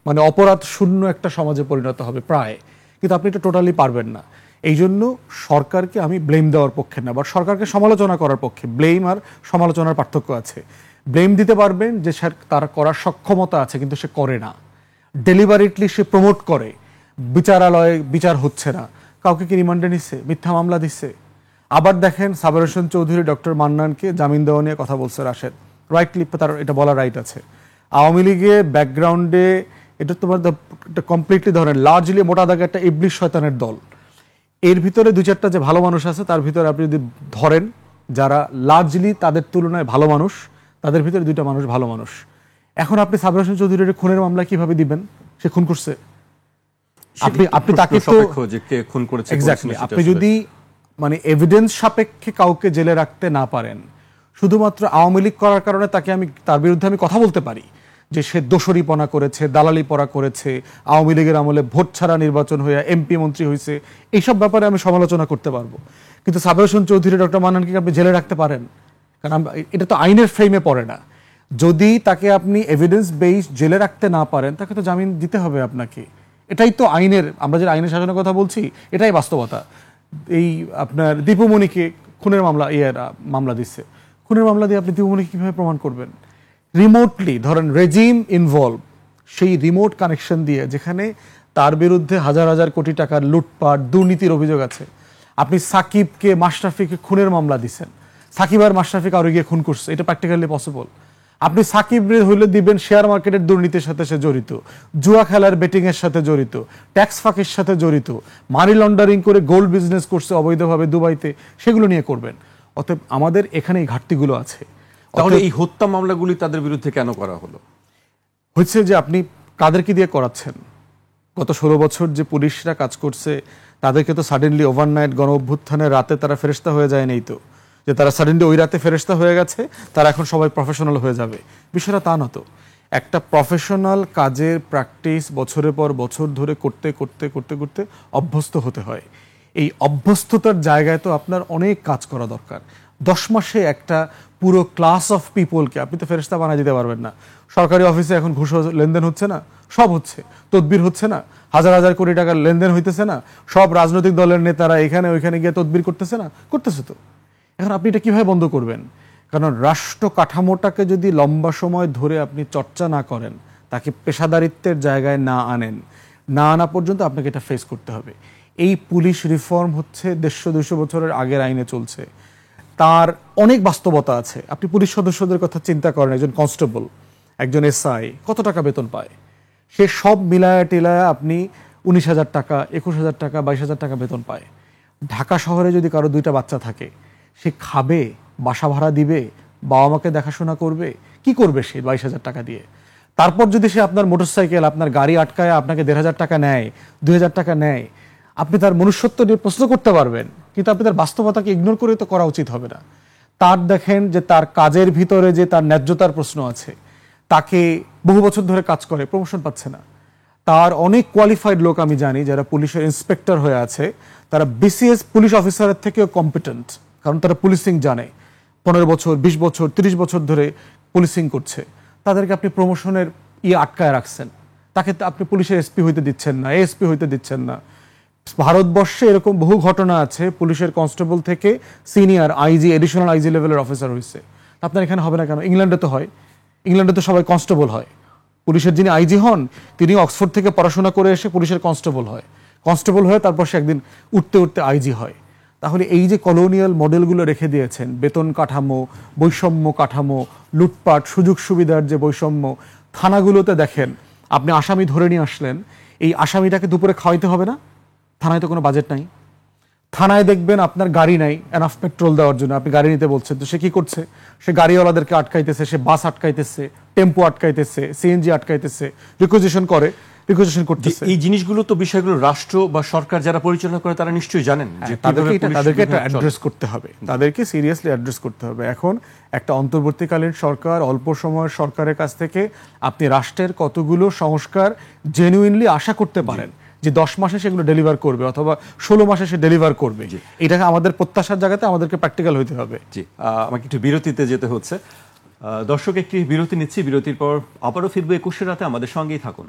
মানে অপরাধ শূন্য একটা সমাজে পরিণত হবে প্রায়, কিন্তু আপনি এটা টোটালি পারবেন না। এই জন্য সরকারকে আমি ব্লেম দেওয়ার পক্ষে না, বাট সরকারকে সমালোচনা করার পক্ষে। ব্লেম আর সমালোচনার পার্থক্য আছে। ব্লেম দিতে পারবেন যে তার করার সক্ষমতা আছে কিন্তু সে করে না, ডেলিভারেটলি সে প্রমোট করে, বিচারালয়ে বিচার হচ্ছে না, কাউকে কি রিমান্ডে নিচ্ছে, মিথ্যা মামলা দিচ্ছে। আবার দেখেন সাবের হোসেন চৌধুরী ডক্টর মান্নানকে জামিন দেওয়া নিয়ে কথা বলছে রাশেদ, রাইটলি তার এটা বলা রাইট আছে। আওয়ামী লীগের ব্যাকগ্রাউন্ডে এটা তোমার কমপ্লিটলি ধরেন লার্জলি মোটা দাগে একটা ইবলিশ শয়তানের দল। এর ভিতরে দু চারটা যে ভালো মানুষ আছে তার ভিতরে আপনি যদি ধরেন যারা লার্জলি তাদের তুলনায় ভালো মানুষ, তাদের ভিতরে দুইটা মানুষ ভালো মানুষ। এখন আপনি সাবের হোসেন চৌধুরীর খুনের মামলা কিভাবে দিবেন? সে খুন করছে, আপনি তাকে তো খুন করেছে এক্স্যাক্টলি, আপনি যদি মানে এভিডেন্স সাপেক্ষে কাউকে জেলে রাখতে না পারেন, শুধুমাত্র আওয়ামী লীগ করার কারণে তার বিরুদ্ধে আমি কথা বলতে পারি যে সে দোষরীপনা করেছে, দালালিপনা করেছে, আওয়ামী লীগের আমলে ভোট ছাড়া নির্বাচন হয়ে এমপি মন্ত্রী হয়েছে, এইসব ব্যাপারে আমি সমালোচনা করতে পারবো। কিন্তু সাবের হোসেন চৌধুরী ডক্টর মান্নানকে আপনি জেলে রাখতে পারেন? কারণ এটা তো আইনের ফ্রেমে পড়ে না। যদি তাকে আপনি এভিডেন্স বেসড জেলে রাখতে না পারেন, তাকে তো জামিন দিতে হবে আপনাকে। এটাই তো আইনের, আমরা যে আইনের শাসনের কথা বলছি এটাই বাস্তবতা। এই আপনার দীপুমণিকে খুনের মামলা দিচ্ছে, খুনের মামলা দিয়ে আপনি দীপুমণিকে কিভাবে প্রমাণ করবেন? রিমোটলি ধরেন রেজিম ইনভলভ, সেই রিমোট কানেকশন দিয়ে যেখানে তার বিরুদ্ধে হাজার হাজার কোটি টাকার লুটপাট, দুর্নীতির অভিযোগ আছে। আপনি সাকিবকে, মাশরাফিকে খুনের মামলা দিচ্ছেন, সাকিব আর মাশরাফি কারো গিয়ে খুন করছে, এটা প্র্যাকটিক্যালি পসিবল। আপনি সাকিব হইলে দিবেন শেয়ার মার্কেটের দুর্নীতির সাথে সে জড়িত, জুয়া খেলার বেটিং এর সাথে জড়িত, ট্যাক্স ফাঁকির সাথে জড়িত, মানি লন্ডারিং করে গোল্ড বিজনেস করছে অবৈধভাবে দুবাইতে, সেগুলো নিয়ে করবেন। অতএব আমাদের এখানে এই ঘাটতিগুলো আছে। তাহলে এই হত্যা মামলাগুলি তাদের বিরুদ্ধে কেন করা হলো? হচ্ছে যে আপনি কাদেরকে দিয়ে করাচ্ছেন? গত 16 বছর যে পুলিশরা কাজ করছে তাদেরকে তো সাডেনলি ওভারনাইট গণ অভ্যুত্থানের রাতে তারা ফেরেশতা হয়ে যায় নেই তো, যে তারা সাডেনলি ওই রাতে ফেরেশতা হয়ে গেছে, তারা এখন সবাই প্রফেশনাল হয়ে যাবে, বিষয়টা তা না তো। একটা প্রফেশনাল কাজের প্র্যাকটিস বছরের পর বছর ধরে করতে করতে করতে করতে অভ্যস্ত হতে হয়। এই অভ্যস্ততার জায়গায় তো আপনার অনেক কাজ করা দরকার। 10 মাসে একটা পুরো ক্লাস অফ পিপলকে আপনি তো ফেরেশতা বানায় দিতে পারবেন না। সরকারি অফিসে এখন ঘুষ লেনদেন হচ্ছে না, সব হচ্ছে, তদবির হচ্ছে না, হাজার হাজার কোটি টাকার লেনদেন হইতেছে না, সব রাজনৈতিক দলের নেতারা এখানে ওইখানে গিয়ে তদবির করতেছে না, করতেছে তো। এখন আপনি এটা কিভাবে বন্ধ করবেন? কারণ রাষ্ট্র কাঠামোটাকে যদি লম্বা সময় ধরে আপনি চর্চা না করেন, তাকে পেশাদারিত্বের জায়গায় না আনা পর্যন্ত আপনাকে এটা ফেস করতে হবে। এই পুলিশ রিফর্ম হচ্ছে 150-200 বছরের আগের আইনে চলছে, তার অনেক বাস্তবতা আছে। আপনি পুলিশ সদস্যদের কথা চিন্তা করেন, একজন কনস্টেবল, একজন এসআই কত টাকা বেতন পায়? সে সব মিলায়া টিলায়া আপনি 19,000 টাকা, 21,000 টাকা, 22,000 টাকা বেতন পায়। ঢাকা শহরে যদি কারো 2টা বাচ্চা থাকে, সে খাবে, বাসা ভাড়া দিবে, বাবা মাকে দেখাশোনা করবে, কি করবে সে 22,000 টাকা দিয়ে? তারপর যদি সে আপনার মোটরসাইকেল, আপনার গাড়ি আটকায় আপনাকে 1,500 টাকা নেয়, 2,000 টাকা নেয়, আপনি তার মনুষ্যত্ব নিয়ে প্রশ্ন করতে পারবেন, কিন্তু আপনি তার বাস্তবতাকে ইগনোর করে তো করা উচিত হবে না। তার দেখেন যে তার কাজের ভিতরে যে তার ন্যায্যতার প্রশ্ন আছে, তাকে বহু বছর ধরে কাজ করে, প্রমোশন পাচ্ছে না। তার অনেক কোয়ালিফাইড লোক আমি জানি যারা পুলিশের ইন্সপেক্টর হয়ে আছে, তারা বিসিএস পুলিশ অফিসারের থেকেও কম্পিটেন্ট, কারণ তারা পুলিশিং জানে, 15 বছর, 20 বছর, 30 বছর ধরে পুলিশিং করছে। তাদেরকে আপনি প্রমোশনের আটকায় রাখছেন, তাকে আপনি পুলিশের এসপি হইতে দিচ্ছেন না, এএসপি হইতে দিচ্ছেন না। ভারতবর্ষে এরকম বহু ঘটনা আছে, পুলিশের কনস্টেবল থেকে সিনিয়র আইজি, এডিশনাল আইজি লেভেলের অফিসার হয়েছে। আপনার এখানে হবে না কেন? ইংল্যান্ডে তো হয়, ইংল্যান্ডে তো সবাই কনস্টেবল হয়। পুলিশের যিনি আইজি হন তিনি অক্সফোর্ড থেকে পড়াশোনা করে এসে পুলিশের কনস্টেবল হয়, কনস্টেবল হয়ে তারপর সে একদিন উঠতে উঠতে আইজি হয়। তাহলে এই যে কলোনিয়াল মডেলগুলো রেখে দিয়েছেন, বেতন কাঠামো, বৈষম্য কাঠামো, লুটপাট, সুযোগ সুবিধার যে বৈষম্য, থানাগুলোতে দেখেন আপনি আসামি ধরে নিয়ে আসলেন, এই আসামিটাকে দুপুরে খাওয়াইতে হবে না? থানায় তো কোনো বাজেট নাই। থানায় দেখবেন আপনার গাড়ি নাই এনাফ পেট্রোল দেওয়ার জন্য, আপনি গাড়ি নিতে বলছেন, তো সে কি করছে? সে গাড়িওয়ালাদেরকে আটকাইতেছে, সে বাস আটকাইতেছে, টেম্পো আটকাইতেছে, সিএনজি আটকাইতেছে, রিকুইজিশন করে, রিকোয়েস্টেশন করতেছে। এই জিনিসগুলো তো বিষয়গুলো রাষ্ট্র বা সরকার যারা পরিচালনা করে তারা নিশ্চয়ই জানেন যে তাদেরকে এটা অ্যাড্রেস করতে হবে, তাদেরকে সিরিয়াসলি অ্যাড্রেস করতে হবে। এখন একটা অন্তর্বর্তীকালীন সরকার, অল্প সময়ের সরকারের কাছ থেকে আপনি রাষ্ট্রের কতগুলো সংস্কার জেনুইনলি আশা করতে পারেন যে 10 মাসে সেগুলো ডেলিভার করবে অথবা 16 মাসে সে ডেলিভার করবে? এটাকে আমাদের প্রত্যাশার জায়গাতে আমাদেরকে প্র্যাকটিক্যাল হইতে হবে। জি, আমাকে একটু বিরতিতে যেতে হচ্ছে। দর্শক, একটি বিরতি নিচ্ছি, বিরতির পর আবারও ফিরবো 21 রাতে, আমাদের সঙ্গেই থাকুন।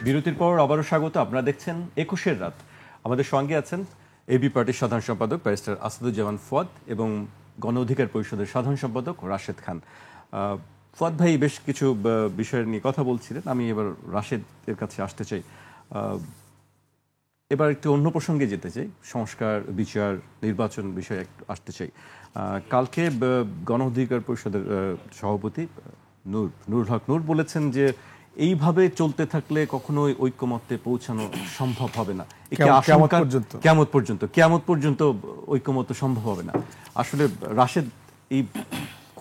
বিরতির পর আবারও স্বাগত। আপনারা দেখছেন 21 রাত। আমাদের সঙ্গে আছেন এবি পার্টির সাধারণ সম্পাদক ব্যারিস্টার আসাদুজ্জামান ফুয়াদ এবং গণ অধিকার পরিষদের সাধারণ সম্পাদক রাশেদ খান। ফুয়াদ ভাই বেশ কিছু বিষয় নিয়ে কথা বলছিলেন, আমি এবার রাশেদের কাছে আসতে চাই। এবার একটু অন্য প্রসঙ্গে যেতে চাই, সংস্কার, বিচার, নির্বাচন বিষয়ে একটু আসতে চাই। কালকে গণ অধিকার পরিষদের সভাপতি নুরুল হক নূর বলেছেন যে এইভাবে চলতে থাকলে কখনোই ঐক্যমত্যে পৌঁছানো সম্ভব হবে না, কিয়ামত পর্যন্ত ঐক্যমত্য সম্ভব হবে না। আসলে রাশেদ, এই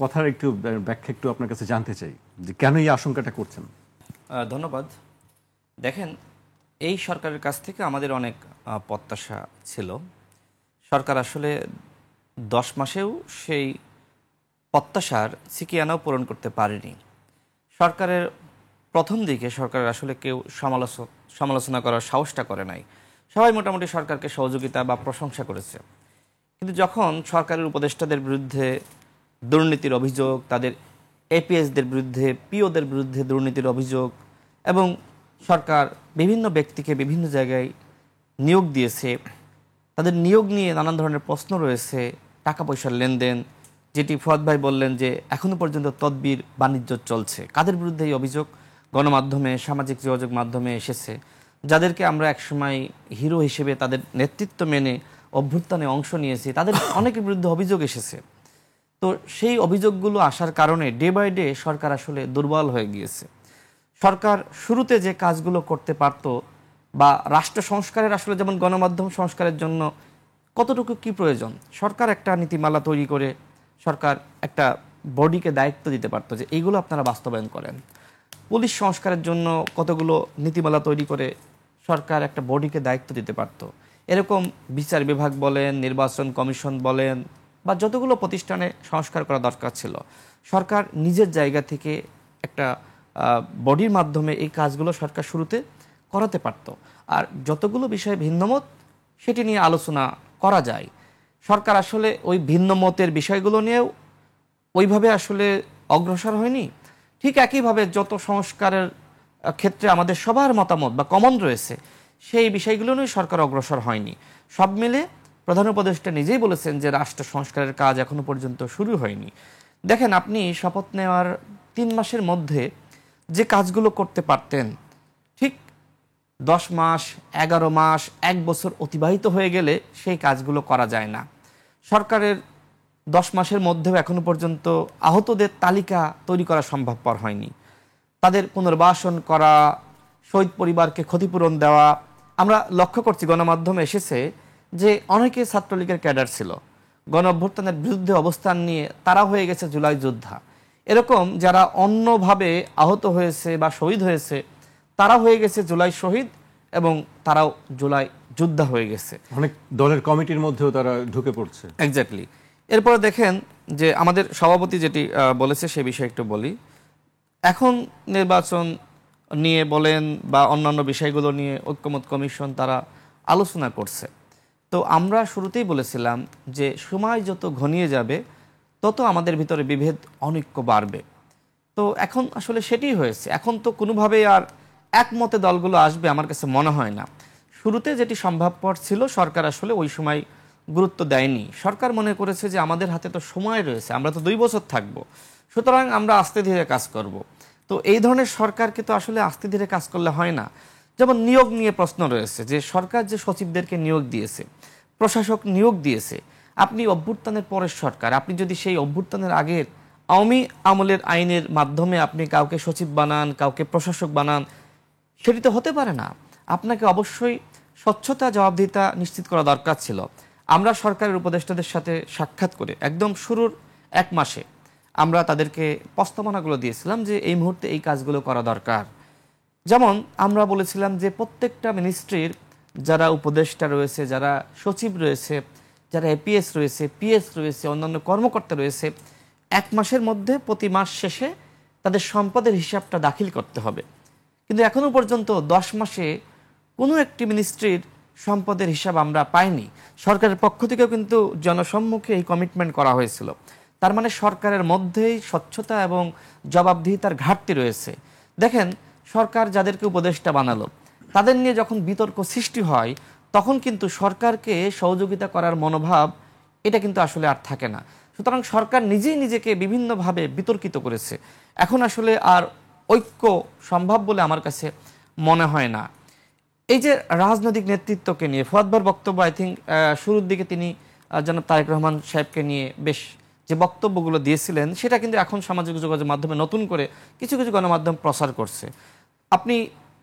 কথার একটু ব্যাখ্যা একটু আপনার কাছে জানতে চাই যে কেন এই আশঙ্কাটা করছেন। ধন্যবাদ। দেখেন, এই সরকারের কাছ থেকে আমাদের অনেক প্রত্যাশা ছিল। সরকার আসলে 10 মাসেও সেই প্রত্যাশার সিকিয়ানাও পূরণ করতে পারেনি। সরকারের প্রথম দিকে সরকারের আসলে কেউ সমালোচনা করার সাহসটা করে নাই। সবাই মোটামুটি সরকারকে সহযোগিতা বা প্রশংসা করেছে। কিন্তু যখন সরকারের উপদেষ্টাদের বিরুদ্ধে দুর্নীতির অভিযোগ, তাদের এপিএসদের বিরুদ্ধে, পিওদের বিরুদ্ধে দুর্নীতির অভিযোগ, এবং সরকার বিভিন্ন ব্যক্তিকে বিভিন্ন জায়গায় নিয়োগ দিয়েছে, তাদের নিয়োগ নিয়ে নানান ধরনের প্রশ্ন রয়েছে, টাকা পয়সার লেনদেন, যেটি ফুয়াদ ভাই বললেন যে এখনও পর্যন্ত তদবির বাণিজ্য চলছে। কাদের বিরুদ্ধে এই অভিযোগ? গণমাধ্যমে, সামাজিক যোগাযোগ মাধ্যমে এসেছে, যাদেরকে আমরা একসময় হিরো হিসেবে তাদের নেতৃত্ব মেনে অভ্যুত্থানে অংশ নিয়েছি, তাদের অনেকের বিরুদ্ধে অভিযোগ এসেছে। তো সেই অভিযোগগুলো আসার কারণে ডে বাই ডে সরকার আসলে দুর্বল হয়ে গিয়েছে। সরকার শুরুতে যে কাজগুলো করতে পারত, বা রাষ্ট্র সংস্কারের আসলে যেমন গণমাধ্যম সংস্কারের জন্য কতটুকু কি প্রয়োজন, সরকার একটা নীতিমালা তৈরি করে সরকার একটা বডিকে দায়িত্ব দিতে পারতো যে এইগুলো আপনারা বাস্তবায়ন করেন। পুলিশ সংস্কারের জন্য কতগুলো নীতিমালা তৈরি করে সরকার একটা বডিকে দায়িত্ব দিতে পারত। এরকম বিচার বিভাগ বলেন, নির্বাচন কমিশন বলেন, বা যতগুলো প্রতিষ্ঠানে সংস্কার করা দরকার ছিল, সরকার নিজের জায়গা থেকে একটা বডির মাধ্যমে এই কাজগুলো সরকার শুরুতে করাতে পারত। আর যতগুলো বিষয়ে ভিন্নমত, সেটি নিয়ে আলোচনা করা যায়। সরকার আসলে ওই ভিন্নমতের বিষয়গুলো নিয়েও ওইভাবে আসলে অগ্রসর হয়নি। ঠিক একইভাবে যত সংস্কারের ক্ষেত্রে আমাদের সবার মতামত বা কমন রয়েছে, সেই বিষয়গুলো নিয়ে সরকার অগ্রসর হয়নি। সব মিলে প্রধান উপদেষ্টা নিজেই বলেছেন যে রাষ্ট্র সংস্কারের কাজ এখনো পর্যন্ত শুরু হয়নি। দেখেন, আপনি শপথ নেওয়ার 3 মাসের মধ্যে যে কাজগুলো করতে পারতেন, ঠিক 10 মাস, 11 মাস, 1 বছর অতিবাহিত হয়ে গেলে সেই কাজগুলো করা যায় না। সরকারের 10 মাসের মধ্যেও এখনো পর্যন্ত আহতদের তালিকা তৈরি করা সম্ভবপর হয়নি। তাদের পুনর্বাসন করা, শহীদ পরিবারকে ক্ষতিপূরণ দেওয়া। আমরা লক্ষ্য করছি, গণমাধ্যমে এসেছে যে অনেকে ছাত্রলীগের ক্যাডার ছিল, গণ অভ্যুত্থানের বিরুদ্ধে অবস্থান নিয়ে তারা হয়ে গেছে জুলাই যোদ্ধা। এরকম যারা অন্যভাবে আহত হয়েছে বা শহীদ হয়েছে, তারা হয়ে গেছে জুলাই শহীদ, এবং তারাও জুলাই যোদ্ধা হয়ে গেছে। অনেক দলের কমিটির মধ্যেও তারা ঢুকে পড়ছে। এক্স্যাক্টলি। এরপরে দেখেন যে আমাদের সভাপতি যেটি বলেছে সে বিষয়ে একটু বলি। এখন নির্বাচন নিয়ে বলেন বা অন্যান্য বিষয়গুলো নিয়ে ঐক্যমত কমিশন তারা আলোচনা করছে। তো আমরা শুরুতেই বলেছিলাম যে সময় যত ঘনিয়ে যাবে তত আমাদের ভিতরে বিভেদ অনৈক্য বাড়বে। তো এখন আসলে সেটাই হয়েছে। এখন তো কোনোভাবেই আর একমতে দলগুলো আসবে আমার কাছে মনে হয় না। শুরুতে যেটি সম্ভবপর ছিল, সরকার আসলে ওই সময় গুরুত্ব দেয়নি। সরকার মনে করেছে যে আমাদের হাতে তো সময় রয়েছে, আমরা তো 2 বছর থাকবো, সুতরাং আমরা আস্তে ধীরে কাজ করব। তো এই ধরনের সরকারকে তো আসলে আস্তে ধীরে কাজ করলে হয় না। যেমন নিয়োগ নিয়ে প্রশ্ন রয়েছে, যে সরকার যে সচিবদেরকে নিয়োগ দিয়েছে, প্রশাসক নিয়োগ দিয়েছে, আপনি অভ্যুত্থানের পরের সরকার, আপনি যদি সেই অভ্যুত্থানের আগের আওয়ামী আমলের আইনের মাধ্যমে আপনি কাউকে সচিব বানান, কাউকে প্রশাসক বানান, সেটি তো হতে পারে না। আপনাকে অবশ্যই স্বচ্ছতা, জবাবদিহিতা নিশ্চিত করা দরকার ছিল। আমরা সরকারের উপদেষ্টাদের সাথে সাক্ষাৎ করে একদম শুরুর 1 মাসে আমরা তাদেরকে প্রস্তাবনাগুলো দিয়েছিলাম যে এই মুহূর্তে এই কাজগুলো করা দরকার। যেমন আমরা বলেছিলাম যে প্রত্যেকটা মিনিস্ট্রির যারা উপদেষ্টা রয়েছে, যারা সচিব রয়েছে, যারা এপিএস রয়েছে, পিএস রয়েছে, অন্যান্য কর্মকর্তা রয়েছে, 1 মাসের মধ্যে প্রতি মাস শেষে তাদের সম্পদের হিসাবটা দাখিল করতে হবে। কিন্তু এখনো পর্যন্ত 10 মাসে কোনো একটি মিনিস্ট্রির সম্পদের হিসাব আমরা পাইনি। সরকারের পক্ষ থেকেও কিন্তু জনসম্মুখে এই কমিটমেন্ট করা হয়েছিল। তার মানে সরকারের মধ্যেই স্বচ্ছতা এবং জবাবদিহিতার ঘাটতি রয়েছে। দেখেন, সরকার যাদেরকে উপদেষ্টা বানালো তাদের নিয়ে যখন বিতর্ক সৃষ্টি হয় তখন কিন্তু সরকারকে সহযোগিতা করার মনোভাব এটা কিন্তু আসলে আর থাকে না। সুতরাং সরকার নিজেই নিজেকে বিভিন্নভাবে বিতর্কিত করেছে। এখন আসলে আর ঐক্য সম্ভব বলে আমার কাছে মনে হয় না। এই যে রাজনৈতিক নেতৃত্বকে নিয়ে ফুয়াদ ভাইয়ের বক্তব্য, আই থিঙ্ক শুরুর দিকে তিনি জনাব তারেক রহমান সাহেবকে নিয়ে বেশ যে বক্তব্যগুলো দিয়েছিলেন সেটা কিন্তু এখন সামাজিক যোগাযোগ মাধ্যমে নতুন করে কিছু কিছু গণমাধ্যম প্রচার করছে। আপনি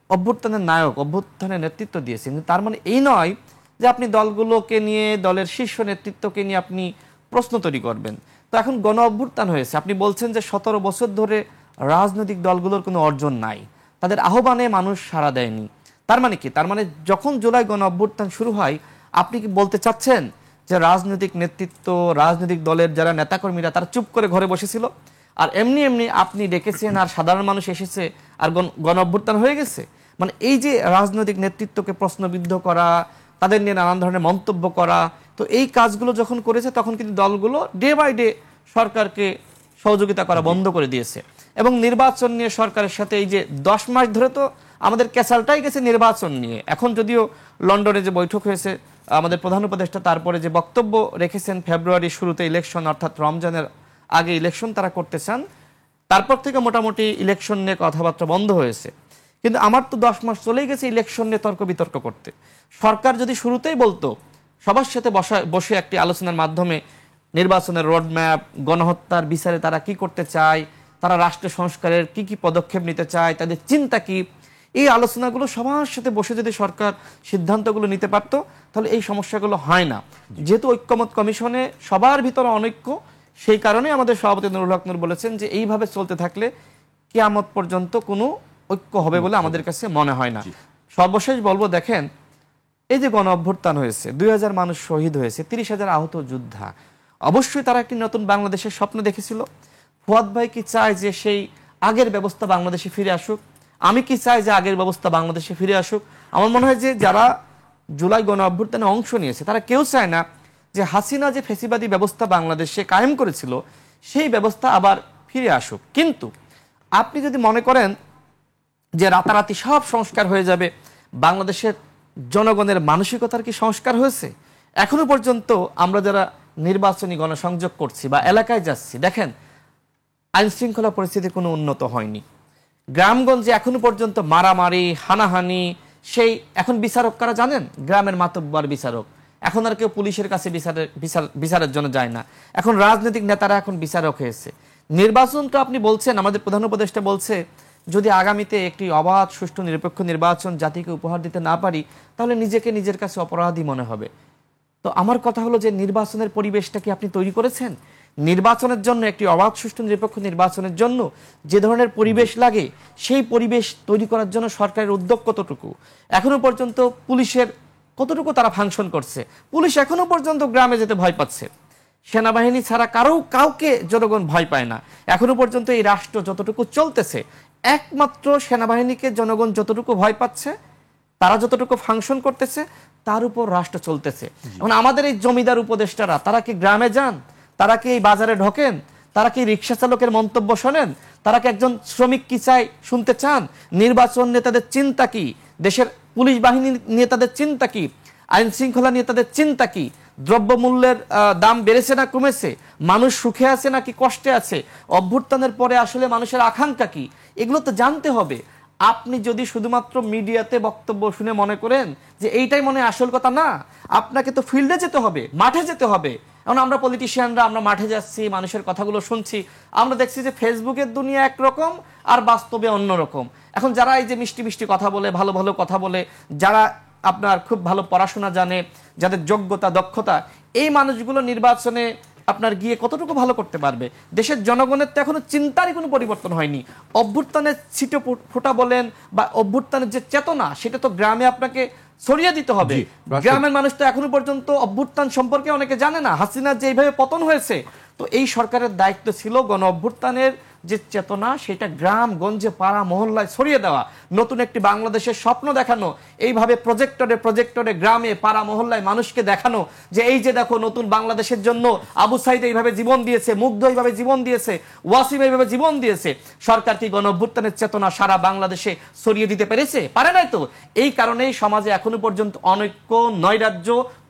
অভ্যুত্থানের নায়ক, অভ্যুত্থানের নেতৃত্ব দিয়েছেন, কিন্তু তার মানে এই নয় যে আপনি দলগুলোকে নিয়ে, দলের শীর্ষ নেতৃত্বকে নিয়ে আপনি প্রশ্ন তৈরি করবেন। তো এখন গণ অভ্যুত্থান হয়েছে, আপনি বলছেন যে 17 বছর ধরে রাজনৈতিক দলগুলোর কোনো অর্জন নাই, তাদের আহ্বানে মানুষ সাড়া দেয়নি। তার মানে কি? তার মানে যখন জুলাই গণ অভ্যুত্থান শুরু হয় আপনি কি বলতে চাচ্ছেন যে রাজনৈতিক নেতৃত্ব, রাজনৈতিক দলের যারা নেতাকর্মীরা তারা চুপ করে ঘরে বসেছিল, আর এমনি এমনি আপনি ডেকেছেন আর সাধারণ মানুষ এসেছে আর গণ অভ্যুত্থান হয়ে গেছে? মানে এই যে রাজনৈতিক নেতৃত্বকে প্রশ্নবিদ্ধ করা, তাদের নিয়ে নানান ধরনের মন্তব্য করা, তো এই কাজগুলো যখন করেছে তখন কিন্তু দলগুলো ডে বাই ডে সরকারকে সহযোগিতা করা বন্ধ করে দিয়েছে। এবং নির্বাচন নিয়ে সরকারের সাথে এই যে 10 মাস ধরে তো আমাদের ক্যাসালটাই গেছে নির্বাচন নিয়ে। এখন যদিও লন্ডনে যে বৈঠক হয়েছে আমাদের প্রধান উপদেষ্টা তারপরে যে বক্তব্য রেখেছেন ফেব্রুয়ারির শুরুতে ইলেকশন, অর্থাৎ রমজানের আগে ইলেকশন তারা করতে চান, তারপর থেকে মোটামুটি ইলেকশন নিয়ে কথাবার্তা বন্ধ হয়েছে। কিন্তু আমার তো 10 মাস চলেই গেছে ইলেকশন নিয়ে তর্ক বিতর্ক করতে। সরকার যদি শুরুতেই বলতো সবার সাথে বসে একটি আলোচনার মাধ্যমে নির্বাচনের রোডম্যাপ, গণহত্যার বিচারে তারা কি করতে চায়, তারা রাষ্ট্র সংস্কারের কি কি পদক্ষেপ নিতে চায়, তাদের চিন্তা কি, এই আলোচনাগুলো সবার সাথে বসে যদি সরকার সিদ্ধান্তগুলো নিতে পারতো তাহলে এই সমস্যাগুলো হয় না। যেহেতু ঐক্যমত কমিশনে সবার ভিতরে অনৈক্য, সেই কারণে আমাদের সভাপতি নুরুল হক নূর বলেছেন যে এইভাবে চলতে থাকলে কিয়ামত পর্যন্ত কোনো ঐক্য হবে বলে আমাদের কাছে মনে হয় না। সর্বশেষ বলবো, দেখেন এই যে গণ অভ্যুত্থান হয়েছে, 2000 মানুষ শহীদ হয়েছে, 30,000 আহত যোদ্ধা, অবশ্যই তারা একটি নতুন বাংলাদেশের স্বপ্ন দেখেছিল। ফুয়াদ ভাই কি চায় যে সেই আগের ব্যবস্থা বাংলাদেশে ফিরে আসুক? আমি কি চাই যে আগের ব্যবস্থা বাংলাদেশে ফিরে আসুক? আমার মনে হয় যে যারা জুলাই গণ অভ্যুত্থানে অংশ নিয়েছে তারা কেউ চায় না যে হাসিনা যে ফ্যাসিবাদী ব্যবস্থা বাংলাদেশে কায়েম করেছিল সেই ব্যবস্থা আবার ফিরে আসুক। কিন্তু আপনি যদি মনে করেন যে রাতারাতি সব সংস্কার হয়ে যাবে, বাংলাদেশের জনগণের মানসিকতার কি সংস্কার হয়েছে? এখনো পর্যন্ত আমরা যারা নির্বাচনী গণসংযোগ করছি বা এলাকায় যাচ্ছি, দেখেন আইন শৃঙ্খলা পরিস্থিতি কোনো উন্নত হয়নি। গ্রামগঞ্জে এখনো পর্যন্ত মারামারি, হানাহানি, সেই এখন বিচারক কারা জানেন? গ্রামের মাতব্বর বিচারক। এখন আর কেউ পুলিশের কাছে বিচারের জন্য যায় না, এখন রাজনৈতিক নেতারা এখন বিচারক হয়েছে। নির্বাচন তো আপনি বলছেন, আমাদের প্রধান উপদেষ্টা বলছে যদি আগামীতে একটি অবাধ, সুষ্ঠু, নিরপেক্ষ নির্বাচন জাতিকে উপহার দিতে না পারি তাহলে নিজেকে নিজের কাছে অপরাধী মনে হবে। তো আমার কথা হলো যে নির্বাচনের পরিবেশটা কি আপনি তৈরি করেছেন? নির্বাচনের জন্য, একটি অবাধ, সুষ্ঠু, নিরপেক্ষ নির্বাচনের জন্য যে ধরনের পরিবেশ লাগে সেই পরিবেশ তৈরি করার জন্য সরকারের উদ্যোগ কতটুকু? এখনো পর্যন্ত পুলিশের কতটুকু তারা ফাংশন করছে? পুলিশ এখনো পর্যন্ত গ্রামে যেতে ভয় পাচ্ছে। সেনাবাহিনী ছাড়া কাউকে জনগণ ভয় পায় না। এখনো পর্যন্ত এই রাষ্ট্র যতটুকু চলতেছে একমাত্র সেনাবাহিনীকে জনগণ যতটুকু ভয় পাচ্ছে, তারা যতটুকু ফাংশন করতেছে তার উপর রাষ্ট্র চলতেছে। এখন আমাদের এই জমিদার উপদেষ্টারা তারা কি গ্রামে যান? তারা কি এই বাজারে ঢোকেন? তারা কি রিক্সা চালকের মন্তব্য শোনেন? তারা কি একজন শ্রমিক কি চাই শুনতে চান? নির্বাচন নিয়ে তাদের চিন্তা কি? দেশের পুলিশ বাহিনী নিয়ে তাদের চিন্তা কি? আইন শৃঙ্খলা নিয়ে তাদের চিন্তা কি? দ্রব্যমূল্যের দাম বেড়েছে না কমেছে? মানুষ সুখে আছে নাকি কষ্টে আছে? অভ্যুত্থানের পরে আসলে মানুষের আকাঙ্ক্ষা কি? এগুলো তো জানতে হবে। আপনি যদি শুধুমাত্র মিডিয়াতে বক্তব্য শুনে মনে করেন যে এইটাই মনে আসল কথা, না, আপনাকে তো ফিল্ডে যেতে হবে, মাঠে যেতে হবে। এখন আমরা পলিটিশিয়ানরা আমরা মাঠে যাচ্ছি, মানুষের কথাগুলো শুনছি, আমরা দেখছি যে ফেসবুকের দুনিয়া একরকম আর বাস্তবে অন্যরকম। এখন যারা এই যে মিষ্টি মিষ্টি কথা বলে, ভালো ভালো কথা বলে, যারা আপনার খুব ভালো পড়াশোনা জানে, যাদের যোগ্যতা দক্ষতা, এই মানুষগুলো নির্বাচনে আপনার গিয়ে কতটুকু ভালো করতে পারবে? দেশের জনগণের তো এখনো চিন্তারই কোনো পরিবর্তন হয়নি। অভ্যুত্থানের ছিটে ফোঁটা বলেন বা অভ্যুত্থানের যে চেতনা, সেটা তো গ্রামে আপনাকে ছড়িয়ে দিতে হবে। গ্রামের মানুষ তো এখনো পর্যন্ত অভ্যুত্থান সম্পর্কে অনেকে জানে না। হাসিনার যে এইভাবে পতন হয়েছে, তো এই সরকারের দায়িত্ব ছিল গণ অভ্যুত্থানের যে চেতনা, সেটা গ্রাম গঞ্জে পাড়া মহল্লায় ছড়িয়ে দেওয়া, নতুন একটি বাংলাদেশের স্বপ্ন দেখানো, এইভাবে প্রজেক্টরে গ্রামে পাড়া মহল্লায় মানুষকে দেখানো যে এই যে দেখো নতুন বাংলাদেশের জন্য আবু সাইদ এইভাবে জীবন দিয়েছে, মুগ্ধ এইভাবে জীবন দিয়েছে, ওয়াসিম এইভাবে জীবন দিয়েছে। সরকার কি গণ অভ্যুত্থানের চেতনা সারা বাংলাদেশে ছড়িয়ে দিতে পেরেছে? পারে নাই তো। এই কারণেই সমাজে এখনো পর্যন্ত অনৈক্য, নৈরাজ্য,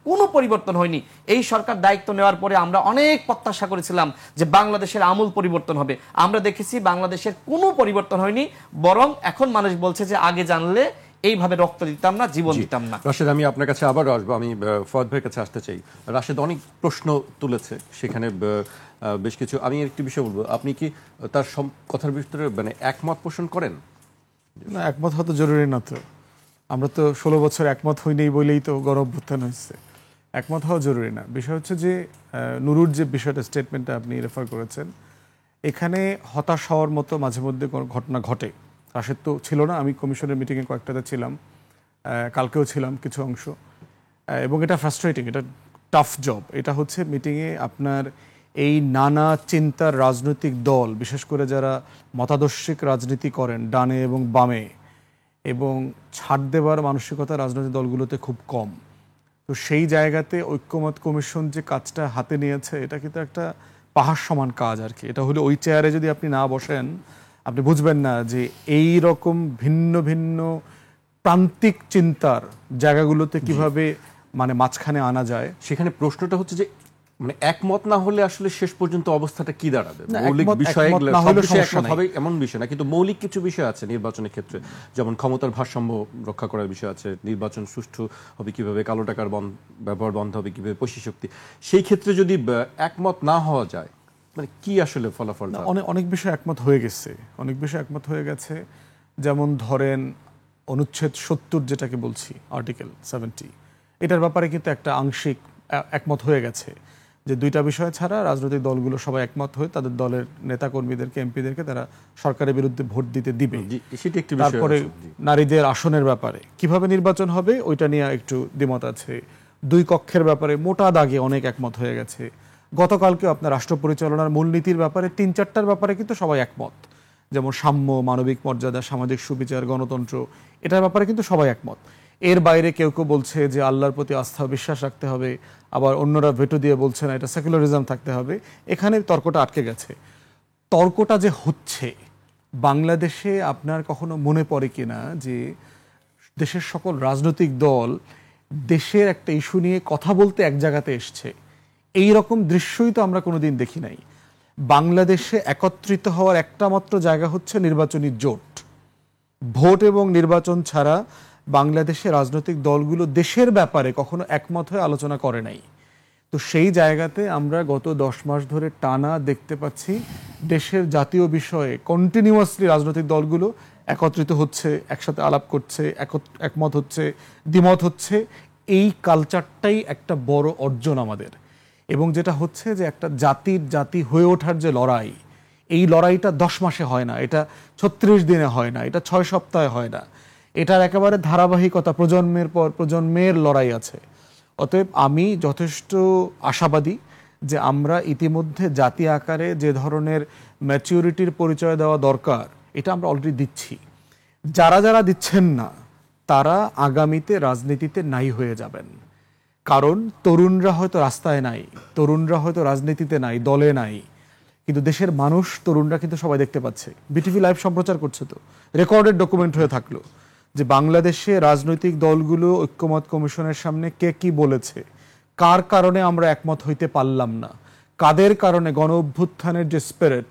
কোনো পরিবর্তন হয়নি। এই সরকার দায়িত্ব নেওয়ার পরে আমরা অনেক প্রত্যাশা করেছিলাম যে বাংলাদেশের আমূল পরিবর্তন হবে। আমরা দেখেছি বাংলাদেশের কোনো পরিবর্তন হয়নি, বরং এখন মানুষ বলছে যে আগে জানলে এইভাবে রক্ত দিতাম না, জীবন দিতাম না। রাশেদ, আমি আপনার কাছে আবার আসবো। আমি ফুয়াদ ভাইয়ের কাছে আসতে চাই। রাশেদ অনেক প্রশ্ন তুলেছে, সেখানে বেশ কিছু আমি একটি বিষয় বলবো। আপনি কি তার সব কথার ভিতরে মানে একমত পোষণ করেন? না, একমত হওয়া তো জরুরি না। তো আমরা তো 16 বছর একমত হইনি বলেই তো গণ অভ্যুত্থান হয়েছে। একমত হওয়া জরুরি না। বিষয় হচ্ছে যে নুরুর যে বিষয়টা, স্টেটমেন্টটা আপনি রেফার করেছেন, এখানে হতাশ হওয়ার মতো মাঝে মধ্যে কোনো ঘটনা ঘটে। রাশেদ তো ছিল না, আমি কমিশনের মিটিংয়ে কয়েকটাতে ছিলাম, কালকেও ছিলাম কিছু অংশ, এবং এটা ফ্রাস্ট্রেটিং, এটা টাফ জব। এটা হচ্ছে মিটিংয়ে আপনার এই নানা চিন্তার রাজনৈতিক দল, বিশেষ করে যারা মতাদর্শিক রাজনীতি করেন ডানে এবং বামে, এবং ছাড় দেবার মানসিকতা রাজনৈতিক দলগুলোতে খুব কম। তো সেই জায়গাতে ঐক্যমত কমিশন যে কাজটা হাতে নিয়েছে, এটা কিন্তু একটা পাহাড় সমান কাজ আর কি। এটা হলে ওই চেয়ারে যদি আপনি না বসেন, আপনি বুঝবেন না যে এই রকম ভিন্ন ভিন্ন প্রান্তিক চিন্তার জায়গাগুলোতে কিভাবে মানে মাঝখানে আনা যায়। সেখানে প্রশ্নটা হচ্ছে যে মানে একমত না হলে আসলে শেষ পর্যন্ত অবস্থাটা কি দাঁড়াবে? না, মৌলিক একমত বিষয়ে না হলে সব বিষয়ে সমস্যা একমত নাই। হবে এমন বিষয় না, কিন্তু মৌলিক কিছু বিষয় আছে নির্বাচনের ক্ষেত্রে, যেমন ক্ষমতার ভারসাম্য রক্ষা করার বিষয় আছে, নির্বাচন সুষ্ঠু হবে কিভাবে, কালো টাকার ব্যবহার বন্ধ হবে কিভাবে, পশি শক্তি। সেই ক্ষেত্রে যদি একমত না হওয়া যায়, মানে কি আসলে ফলাফল? অনেক বিষয় একমত হয়ে গেছে, অনেক বিষয় একমত হয়ে গেছে। যেমন ধরেন অনুচ্ছেদ 70 যেটাকে বলছি, আর্টিকেল 70, এটার ব্যাপারে কিন্তু একটা আংশিক একমত হয়ে গেছে যে দুইটা বিষয় ছাড়া রাজনৈতিক দলগুলো সবাই একমত হয়ে তাদের দলের নেতাকর্মীদেরকে, এমপিদেরকে তারা সরকারের বিরুদ্ধে ভোট দিতে দিবে। তারপরে নারীদের আসনের ব্যাপারে কিভাবে নির্বাচন হবে ওইটা নিয়ে একটু দ্বিমত আছে। 2 কক্ষের ব্যাপারে মোটা দাগে অনেক একমত হয়ে গেছে। গতকালকে আপনার রাষ্ট্র পরিচালনার মূলনীতির ব্যাপারে 3-4টার ব্যাপারে কিন্তু সবাই একমত, যেমন সাম্য, মানবিক মর্যাদা, সামাজিক সুবিচার, গণতন্ত্র, এটার ব্যাপারে কিন্তু সবাই একমত। এর বাইরে কেউ কেউ বলছে যে আল্লাহর প্রতি আস্থা বিশ্বাস রাখতে হবে, আবার অন্যরা ভেটো দিয়ে বলছে না, এটা সেকুলারিজম থাকতে হবে। এখানে তর্কটা আটকে গেছে। তর্কটা যে হচ্ছে বাংলাদেশে, আপনার কখনো মনে পড়ে কিনা যে দেশের সকল রাজনৈতিক দল দেশের একটা ইস্যু নিয়ে কথা বলতে এক জায়গাতে এসছে? এই রকম দৃশ্যই তো আমরা কোনোদিন দেখি নাই। বাংলাদেশে একত্রিত হওয়ার একটা মাত্র জায়গা হচ্ছে নির্বাচনী জোট। ভোট এবং নির্বাচন ছাড়া বাংলাদেশে রাজনৈতিক দলগুলো দেশের ব্যাপারে কখনো একমত হয়ে আলোচনা করে নাই। তো সেই জায়গাতে আমরা গত 10 মাস ধরে টানা দেখতে পাচ্ছি দেশের জাতীয় বিষয়ে কন্টিনিউয়াসলি রাজনৈতিক দলগুলো একত্রিত হচ্ছে, একসাথে আলাপ করছে, একমত হচ্ছে, দ্বিমত হচ্ছে। এই কালচারটাই একটা বড় অর্জন আমাদের। এবং যেটা হচ্ছে যে একটা জাতি হয়ে ওঠার যে লড়াই, এই লড়াইটা 10 মাসে হয় না, এটা 36 দিনে হয় না, এটা 6 সপ্তাহে হয় না। এটার একেবারে ধারাবাহিকতা, প্রজন্মের পর প্রজন্মের লড়াই আছে। অতএব আমি যথেষ্ট আশাবাদী যে আমরা ইতিমধ্যে জাতি আকারে যে ধরনের ম্যাচিউরিটির পরিচয় দেওয়া দরকার, এটা আমরা অলরেডি দিচ্ছি। যারা যারা দিচ্ছেন না তারা আগামীতে রাজনীতিতে নাই হয়ে যাবেন। কারণ তরুণরা হয়তো রাস্তায় নাই, তরুণরা হয়তো রাজনীতিতে নাই, দলে নাই, কিন্তু দেশের মানুষ, তরুণরা কিন্তু সবাই দেখতে পাচ্ছে। বিটিভি লাইভ সম্প্রচার করছে, তো রেকর্ডেড ডকুমেন্ট হয়ে থাকলো যে বাংলাদেশে রাজনৈতিক দলগুলো ঐক্যমত কমিশনের সামনে কে কি বলেছে, কার কারণে আমরা একমত হইতে পারলাম না, কাদের কারণে গণ অভ্যুত্থানের যে স্পিরিট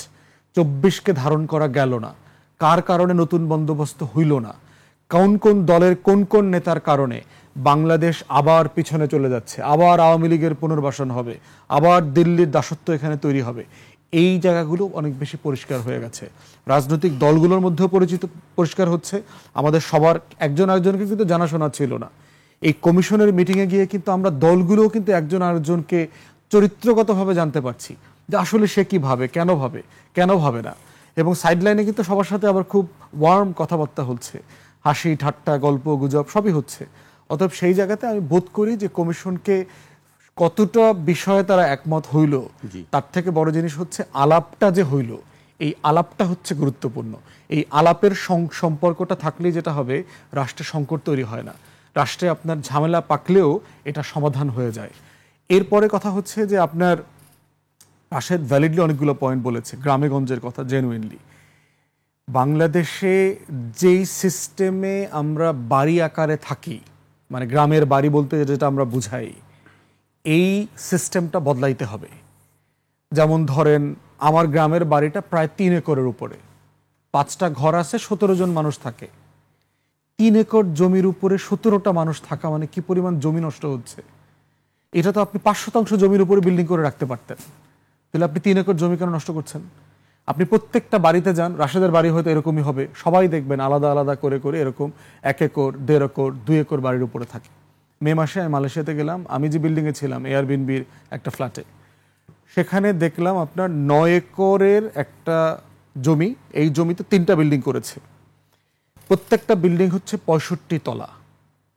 24কে ধারণ করা গেল না, কার কারণে নতুন বন্দোবস্ত হইল না, কোন কোন দলের কোন কোন নেতার কারণে বাংলাদেশ আবার পিছনে চলে যাচ্ছে, আবার আওয়ামী লীগের পুনর্বাসন হবে, আবার দিল্লির দাসত্ব এখানে তৈরি হবে, এই জায়গাগুলো অনেক বেশি পরিষ্কার হয়ে গেছে। রাজনৈতিক দলগুলোর মধ্যেও পরিষ্কার হচ্ছে, আমাদের সবার একজন আরেকজনকে কিন্তু জানাশোনা ছিল না। এই কমিশনের মিটিংয়ে গিয়ে কিন্তু আমরা দলগুলোও কিন্তু একজন আরেকজনকে চরিত্রগতভাবে জানতে পারছি যে আসলে সে কী ভাবে, কেন ভাবে না। এবং সাইডলাইনে কিন্তু সবার সাথে আবার খুব ওয়ার্ম কথাবার্তা হচ্ছে, হাসি ঠাট্টা গল্প গুজব সবই হচ্ছে। অতএব সেই জায়গাতে আমি বোধ করি যে কমিশনকে কতটা বিষয়ে তারা একমত হইল, তার থেকে বড় জিনিস হচ্ছে আলাপটা যে হইল, এই আলাপটা হচ্ছে গুরুত্বপূর্ণ। এই আলাপের সম্পর্কটা থাকলেই যেটা হবে, রাষ্ট্রে সংকট তৈরি হয় না, রাষ্ট্রে আপনার ঝামেলা পাকলেও এটা সমাধান হয়ে যায়। এরপরে কথা হচ্ছে যে আপনার রাশেদ ভ্যালিডলি অনেকগুলো পয়েন্ট বলেছে, গ্রামে গঞ্জের কথা জেনুইনলি। বাংলাদেশে যেই সিস্টেমে আমরা বাড়ি আকারে থাকি, মানে গ্রামের বাড়ি বলতে যেটা আমরা বুঝাই, এই সিস্টেমটা বদলাইতে হবে। যেমন ধরেন আমার গ্রামের বাড়িটা প্রায় 3 একরের উপরে, 5টা ঘর আছে, 17 জন মানুষ থাকে। 3 একর জমির উপরে 17টা মানুষ থাকা মানে কি পরিমাণ জমি নষ্ট হচ্ছে। এটা তো আপনি 5% জমির উপরে বিল্ডিং করে রাখতে পারতেন, তাহলে আপনি 3 একর জমি কেন নষ্ট করছেন? আপনি প্রত্যেকটা বাড়িতে যান, রাশেদের বাড়ি হয়তো এরকমই হবে, সবাই দেখবেন আলাদা আলাদা করে করে এরকম 1 একর 1.5 একর 2 একর বাড়ির উপরে থাকে। মে মাসে আমি মালয়েশিয়াতে গেলাম, আমি যে বিল্ডিংয়ে ছিলাম এয়ারবিএনবির একটা ফ্ল্যাটে, সেখানে দেখলাম আপনার 9 একরের একটা জমি, এই জমিতে 3টা বিল্ডিং করেছে। প্রত্যেকটা বিল্ডিং হচ্ছে 65 তলা,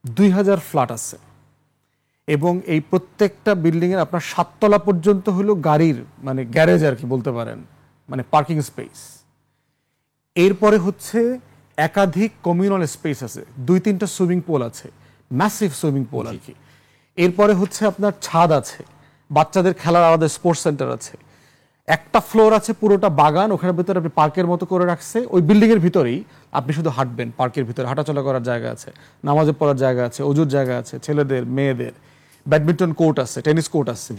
2000 ফ্ল্যাট আছে। এবং এই প্রত্যেকটা বিল্ডিংয়ের আপনার 7 তলা পর্যন্ত হলো গাড়ির মানে গ্যারেজ আর কি বলতে পারেন, মানে পার্কিং স্পেস। এরপরে হচ্ছে একাধিক কমিউনাল স্পেস আছে, 2-3টা সুইমিং পুল আছে, ম্যাসিভ সুইমিং পুল আর কি। এরপরে হচ্ছে আপনার ছাদ আছে, বাচ্চাদের খেলার আলাদা স্পোর্টস সেন্টার আছে। একটা ফ্লোর আছে পুরোটা বাগান, ওখানের ভিতরে আপনি পার্কের মতো করে রাখছে। ওই বিল্ডিংয়ের ভিতরেই আপনি শুধু হাঁটবেন, পার্কের ভিতরে হাঁটাচলা করার জায়গা আছে, নামাজে পড়ার জায়গা আছে, অজুর জায়গা আছে, ছেলেদের মেয়েদের, ব্যাডমিন্টন কোর্ট আছে, টেনিস কোর্ট আছে।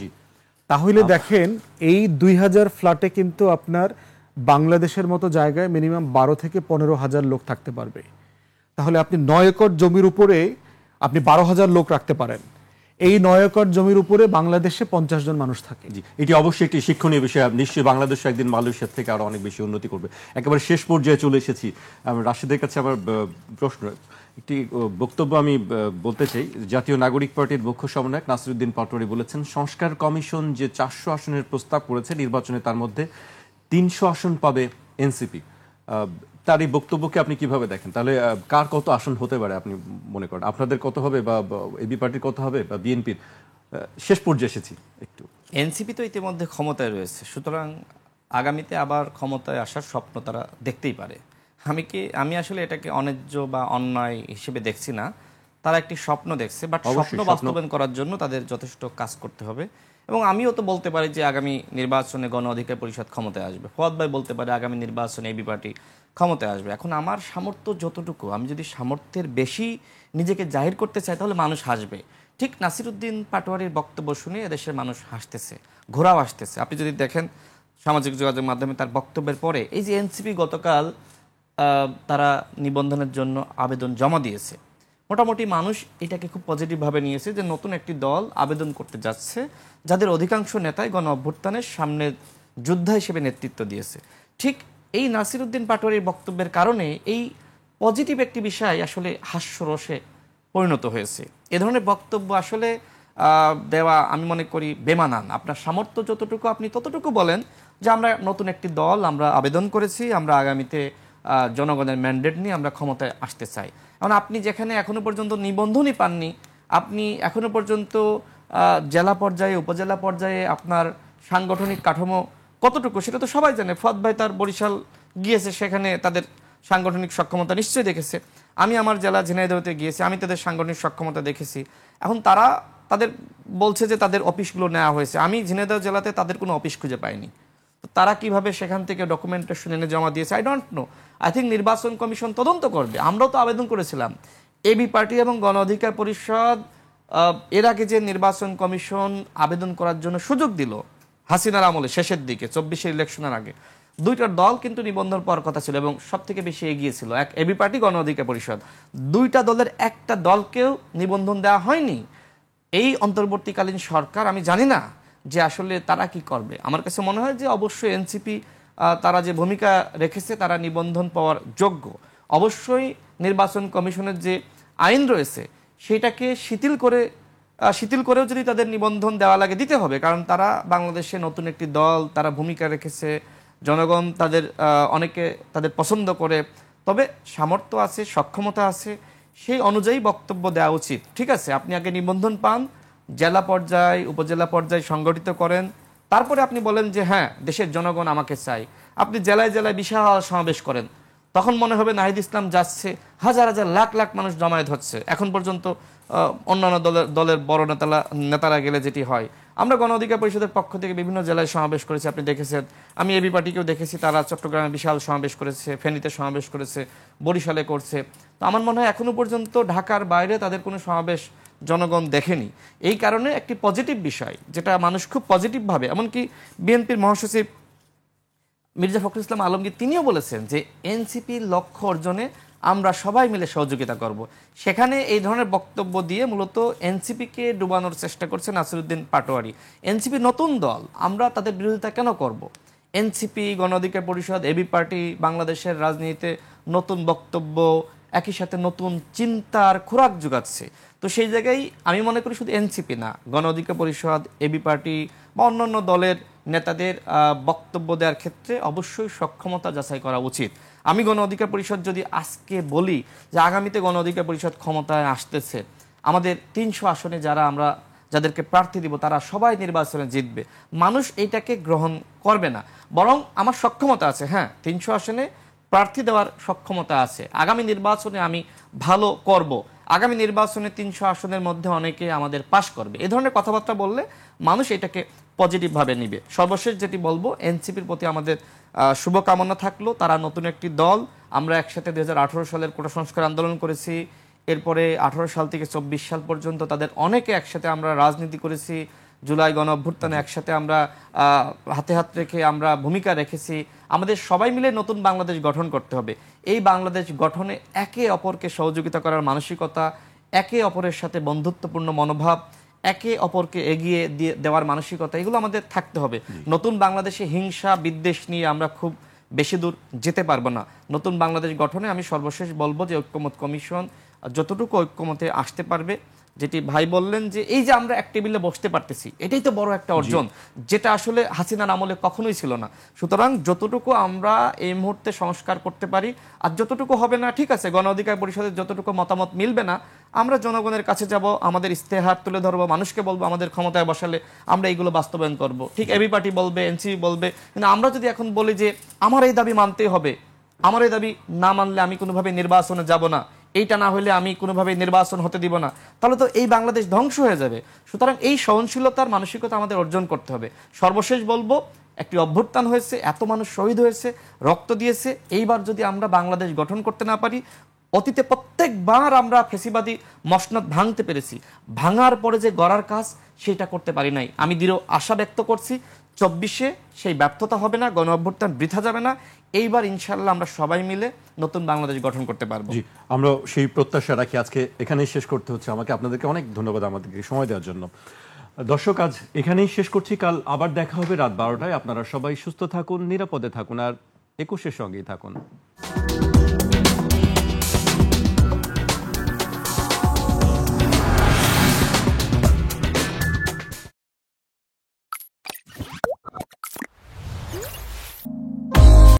তাহলে দেখেন এই 2000 ফ্ল্যাটে কিন্তু আপনার বাংলাদেশের মতো জায়গায় মিনিমাম 12 থেকে 15,000 লোক থাকতে পারবে। তাহলে আপনি 9 একর জমির উপরে আপনি 12,000 লোক রাখতে পারেন। এই 9 একর জমির উপরে বাংলাদেশে 50 জন মানুষ থাকে। জি, এটি অবশ্যই একটি শিক্ষণীয় বিষয়। নিশ্চয়ই বাংলাদেশ একদিন মালয়েশিয়ার থেকে আরো অনেক বেশি উন্নতি করবে। একেবারে শেষ পর্যায়ে চলে এসেছি। রাশেদের কাছে আমার প্রশ্ন, একটি বক্তব্য আমি বলতে চাই। জাতীয় নাগরিক পার্টির মুখ্য সমন্বয়ক নাসিরউদ্দিন পাটোয়ারি বলেছেন, সংস্কার কমিশন যে 400 আসনের প্রস্তাব করেছে নির্বাচনে, তার মধ্যে 300 আসন পাবে এনসিপি। তার এই বক্তব্যকে আপনি কিভাবে দেখেন? তাহলে কার কত আসন হতে পারে আপনি মনে করেন? আপনাদের কত হবে, বা এবি পার্টির কত হবে, বা বিএনপির? শেষ পর্যায়ে এসেছি একটু। এনসিপি তো ইতিমধ্যে ক্ষমতায় রয়েছে, সুতরাং আগামীতে আবার ক্ষমতায় আসার স্বপ্ন তারা দেখতেই পারে। আমি আসলে এটাকে অন্যায্য বা অন্যায় হিসেবে দেখছি না। তারা একটি স্বপ্ন দেখছে, বাট স্বপ্ন বাস্তবায়ন করার জন্য তাদের যথেষ্ট কাজ করতে হবে। এবং আমিও তো বলতে পারি যে আগামী নির্বাচনে গণ অধিকার পরিষদ ক্ষমতায় আসবে, ফুয়াদ ভাই বলতে পারে আগামী নির্বাচনে এবি পার্টি ক্ষমতায় আসবে। এখন আমার সামর্থ্য যতটুকু, আমি যদি সামর্থ্যের বেশি নিজেকে জাহির করতে চাই তাহলে মানুষ হাসবে। ঠিক নাসিরউদ্দিন পাটোয়ারির বক্তব্য শুনে এদেশের মানুষ হাসতেছে, ঘোরাও আসতেছে। আপনি যদি দেখেন সামাজিক যোগাযোগ মাধ্যমে তার বক্তব্যের পরে, এই যে এনসিপি গতকাল তারা নিবন্ধনের জন্য আবেদন জমা দিয়েছে, মোটামুটি মানুষ এটাকে খুব পজিটিভভাবে নিয়েছে যে নতুন একটি দল আবেদন করতে যাচ্ছে, যাদের অধিকাংশ নেতাই গণ অভ্যুত্থানের সামনে যোদ্ধা হিসেবে নেতৃত্ব দিয়েছে। ঠিক এই নাসিরউদ্দিন পাটোয়ারির বক্তব্যের কারণে এই পজিটিভ একটি বিষয় আসলে হাস্যরসে পরিণত হয়েছে। এ ধরনের বক্তব্য আসলে দেওয়া আমি মনে করি বেমানান। আপনার সামর্থ্য যতটুকু আপনি ততটুকু বলেন যে আমরা নতুন একটি দল, আমরা আবেদন করেছি, আমরা আগামীতে জনগণের ম্যান্ডেট নিয়ে আমরা ক্ষমতায় আসতে চাই। এখন আপনি যেখানে এখনো পর্যন্ত নিবন্ধনই পাননি, আপনি এখনো পর্যন্ত জেলা পর্যায়ে উপজেলা পর্যায়ে আপনার সাংগঠনিক কাঠামো কতটুকু সেটা তো সবাই জানে। ফুয়াদ ভাই তার বরিশাল গিয়েছে, সেখানে তাদের সাংগঠনিক সক্ষমতা নিশ্চয়ই দেখেছে। আমি আমার জেলা ঝিনাইদহতে গিয়েছি, আমি তাদের সাংগঠনিক সক্ষমতা দেখেছি। এখন তাদের বলছে যে তাদের অফিসগুলো নেওয়া হয়েছে, আমি ঝিনাইদহ জেলাতে তাদের কোনো অফিস খুঁজে পাইনি। তো তারা কিভাবে সেখান থেকে ডকুমেন্টেশন এনে জমা দিয়েছে I don't know. I think নির্বাচন কমিশন তদন্ত করবে। আমরাও তো আবেদন করেছিলাম, এবি পার্টি এবং গণ অধিকার পরিষদ এর আগে যে নির্বাচন কমিশন আবেদন করার জন্য সুযোগ দিল হাসিনার আমলে শেষের দিকে 24-এর ইলেকশনের আগে, দুইটা দল কিন্তু নিবন্ধন পাওয়ার কথা ছিল এবং সব থেকে বেশি এগিয়ে ছিল, এক এবি পার্টি, গণ অধিকার পরিষদ। দুইটা দলের একটা দলকেও নিবন্ধন দেওয়া হয়নি। এই অন্তর্বর্তীকালীন সরকার, আমি জানি না যে আসলে তারা কি করবে। আমার কাছে মনে হয় যে অবশ্যই এনসিপি তারা যে ভূমিকা রেখেছে তারা নিবন্ধন পাওয়ার যোগ্য। অবশ্যই নির্বাচন কমিশনের যে আইন রয়েছে সেটাকে শিথিল করেও যদি তাদের নিবন্ধন দেওয়া লাগে দিতে হবে, কারণ তারা বাংলাদেশে নতুন একটি দল, তারা ভূমিকা রেখেছে, জনগণ তাদের অনেকে তাদের পছন্দ করে, তবে সামর্থ্য আছে, সক্ষমতা আছে, সেই অনুযায়ী বক্তব্য দেওয়া উচিত। ঠিক আছে, আপনি আগে নিবন্ধন পান, জেলা পর্যায়ে উপজেলা পর্যায়ে সংগঠিত করেন, তারপরে আপনি বলেন যে হ্যাঁ দেশের জনগণ আমাকে চাই। আপনি জেলায় জেলায় বিশাল সমাবেশ করেন, তখন মনে হবে নাহিদ ইসলাম যাচ্ছে, হাজার হাজার লাখ লাখ মানুষ জমায়েত হচ্ছে। এখন পর্যন্ত অন্যান্য দলের বড় নেতারা গেলে যেটি হয়, আমরা গণ অধিকার পরিষদের পক্ষ থেকে বিভিন্ন জেলায় সমাবেশ করেছি, আপনি দেখেছেন। আমি এবি পার্টিকেও দেখেছি, তারা চট্টগ্রামে বিশাল সমাবেশ করেছে, ফেনীতে সমাবেশ করেছে, বরিশালে করছে। তো আমার মনে হয় এখনো পর্যন্ত ঢাকার বাইরে তাদের কোনো সমাবেশ জনগণ দেখেনি। এই কারণে একটি পজিটিভ বিষয়, যেটা মানুষ খুব পজিটিভভাবে, এমনকি বিএনপির মহাসচিব মির্জা ফখরুল ইসলাম আলমগীর তিনিও বলেছেন যে এনসিপির লক্ষ্য অর্জনে আমরা সবাই মিলে সহযোগিতা করব। সেখানে এই ধরনের বক্তব্য দিয়ে মূলত এনসিপিকে ডুবানোর চেষ্টা করছে নাসিরউদ্দিন পাটোয়ারি। এনসিপি নতুন দল, আমরা তাদের বিরোধিতা কেন করব? এনসিপি, গণ অধিকার পরিষদ, এবি পার্টি বাংলাদেশের রাজনীতিতে নতুন বক্তব্য, একই সাথে নতুন চিন্তার খোরাক যোগাচ্ছে। তো সেই জায়গায় আমি মনে করি শুধু এনসিপি না, গণ অধিকার পরিষদ, এবি পার্টি বা অন্যান্য দলের নেতাদের বক্তব্য দেওয়ার ক্ষেত্রে অবশ্যই সক্ষমতা যাচাই করা উচিত। আমি গণ অধিকার পরিষদ যদি আজকে বলি যে আগামীতে গণ অধিকার পরিষদ ক্ষমতায় আসতেছে, আমাদের 300 আসনে যাদেরকে প্রার্থী দিব তারা সবাই নির্বাচনে জিতবে, মানুষ এইটাকে গ্রহণ করবে না। বরং আমার সক্ষমতা আছে, হ্যাঁ 300 আসনে প্রার্থী দেওয়ার সক্ষমতা আছে, আগামী নির্বাচনে আমি ভালো করব, আগামী নির্বাচনে 300 আসনের মধ্যে অনেকে আমাদের পাশ করবে, এ ধরনের কথাবার্তা বললে মানুষ এটাকে পজিটিভভাবে নিবে। সর্বশেষ যেটি বলবো, এনসিপির প্রতি আমাদের শুভকামনা থাকলো। তারা নতুন একটি দল, আমরা একসাথে 2018 সালের কোটা সংস্কার আন্দোলন করেছি, এরপরে 18 সাল থেকে 24 সাল পর্যন্ত তাদের অনেকে একসাথে আমরা রাজনীতি করেছি, জুলাই গণ অভ্যুত্থানে একসাথে আমরা হাতে হাত রেখে আমরা ভূমিকা রেখেছি। আমাদের সবাই মিলে নতুন বাংলাদেশ গঠন করতে হবে। এই বাংলাদেশ গঠনে একে অপরকে সহযোগিতা করার মানসিকতা, একে অপরের সাথে বন্ধুত্বপূর্ণ মনোভাব, একে অপরকে এগিয়ে দেওয়ার মানসিকতা, এগুলো আমাদের থাকতে হবে। নতুন বাংলাদেশে হিংসা বিদ্বেষ নিয়ে আমরা খুব বেশি দূর যেতে পারবো না। নতুন বাংলাদেশ গঠনে আমি সর্বশেষ বলবো যে ঐক্যমত কমিশন যতটুকু ঐক্যমতে আসতে পারবে, যেটি ভাই বললেন যে এই যে আমরা এক টেবিলে বসতে পারতেছি, এটাই তো বড় একটা অর্জন, যেটা আসলে হাসিনার আমলে কখনোই ছিল না। সুতরাং যতটুকু আমরা এই মুহূর্তে সংস্কার করতে পারি, আর যতটুকু হবে না, ঠিক আছে, গণ অধিকার পরিষদের যতটুকু মতামত মিলবে না, আমরা জনগণের কাছে যাব, আমাদের ইস্তেহার তুলে ধরবো, মানুষকে বলবো আমাদের ক্ষমতায় বসালে আমরা এইগুলো বাস্তবায়ন করব। ঠিক এবি পার্টি বলবে, এনসিপি বলবে, কিন্তু আমরা যদি এখন বলি যে আমার এই দাবি মানতেই হবে, আমার এই দাবি না মানলে আমি কোনোভাবে নির্বাচনে যাব না, এইটা না হলে আমি কোনোভাবে নির্বাচন হতে দিব না, তাহলে তো এই বাংলাদেশ ধ্বংস হয়ে যাবে। সুতরাং এই সহনশীলতার মানসিকতা আমাদের অর্জন করতে হবে। সর্বশেষ বলবো, একটি অভ্যুত্থান হয়েছে, এত মানুষ শহীদ হয়েছে, রক্ত দিয়েছে, এইবার যদি আমরা বাংলাদেশ গঠন করতে না পারি, অতীতে প্রত্যেকবার আমরা ফেসিবাদী মসনদ ভাঙতে পেরেছি, ভাঙার পরে যে গড়ার কাজ সেটা করতে পারি নাই। আমি দৃঢ় আশা ব্যক্ত করছি 24-এ সেই ব্যর্থতা হবে না, গণ অভ্যুত্থান বৃথা যাবে না। এইবার ইনশাআল্লাহ আমরা সবাই মিলে নতুন বাংলাদেশ গঠন করতে পারবো। জি, আমরা সেই প্রত্যাশা রাখি। আজকে এখানেই শেষ করতে হচ্ছে আমাকে। আপনাদেরকে অনেক ধন্যবাদ আমাদেরকে সময় দেওয়ার জন্য। দর্শক, আজ এখানেই শেষ করছি। কাল আবার দেখা হবে রাত 12টায়। আপনারা সবাই সুস্থ থাকুন, নিরাপদে থাকুন, আর 21-এর সঙ্গেই থাকুন।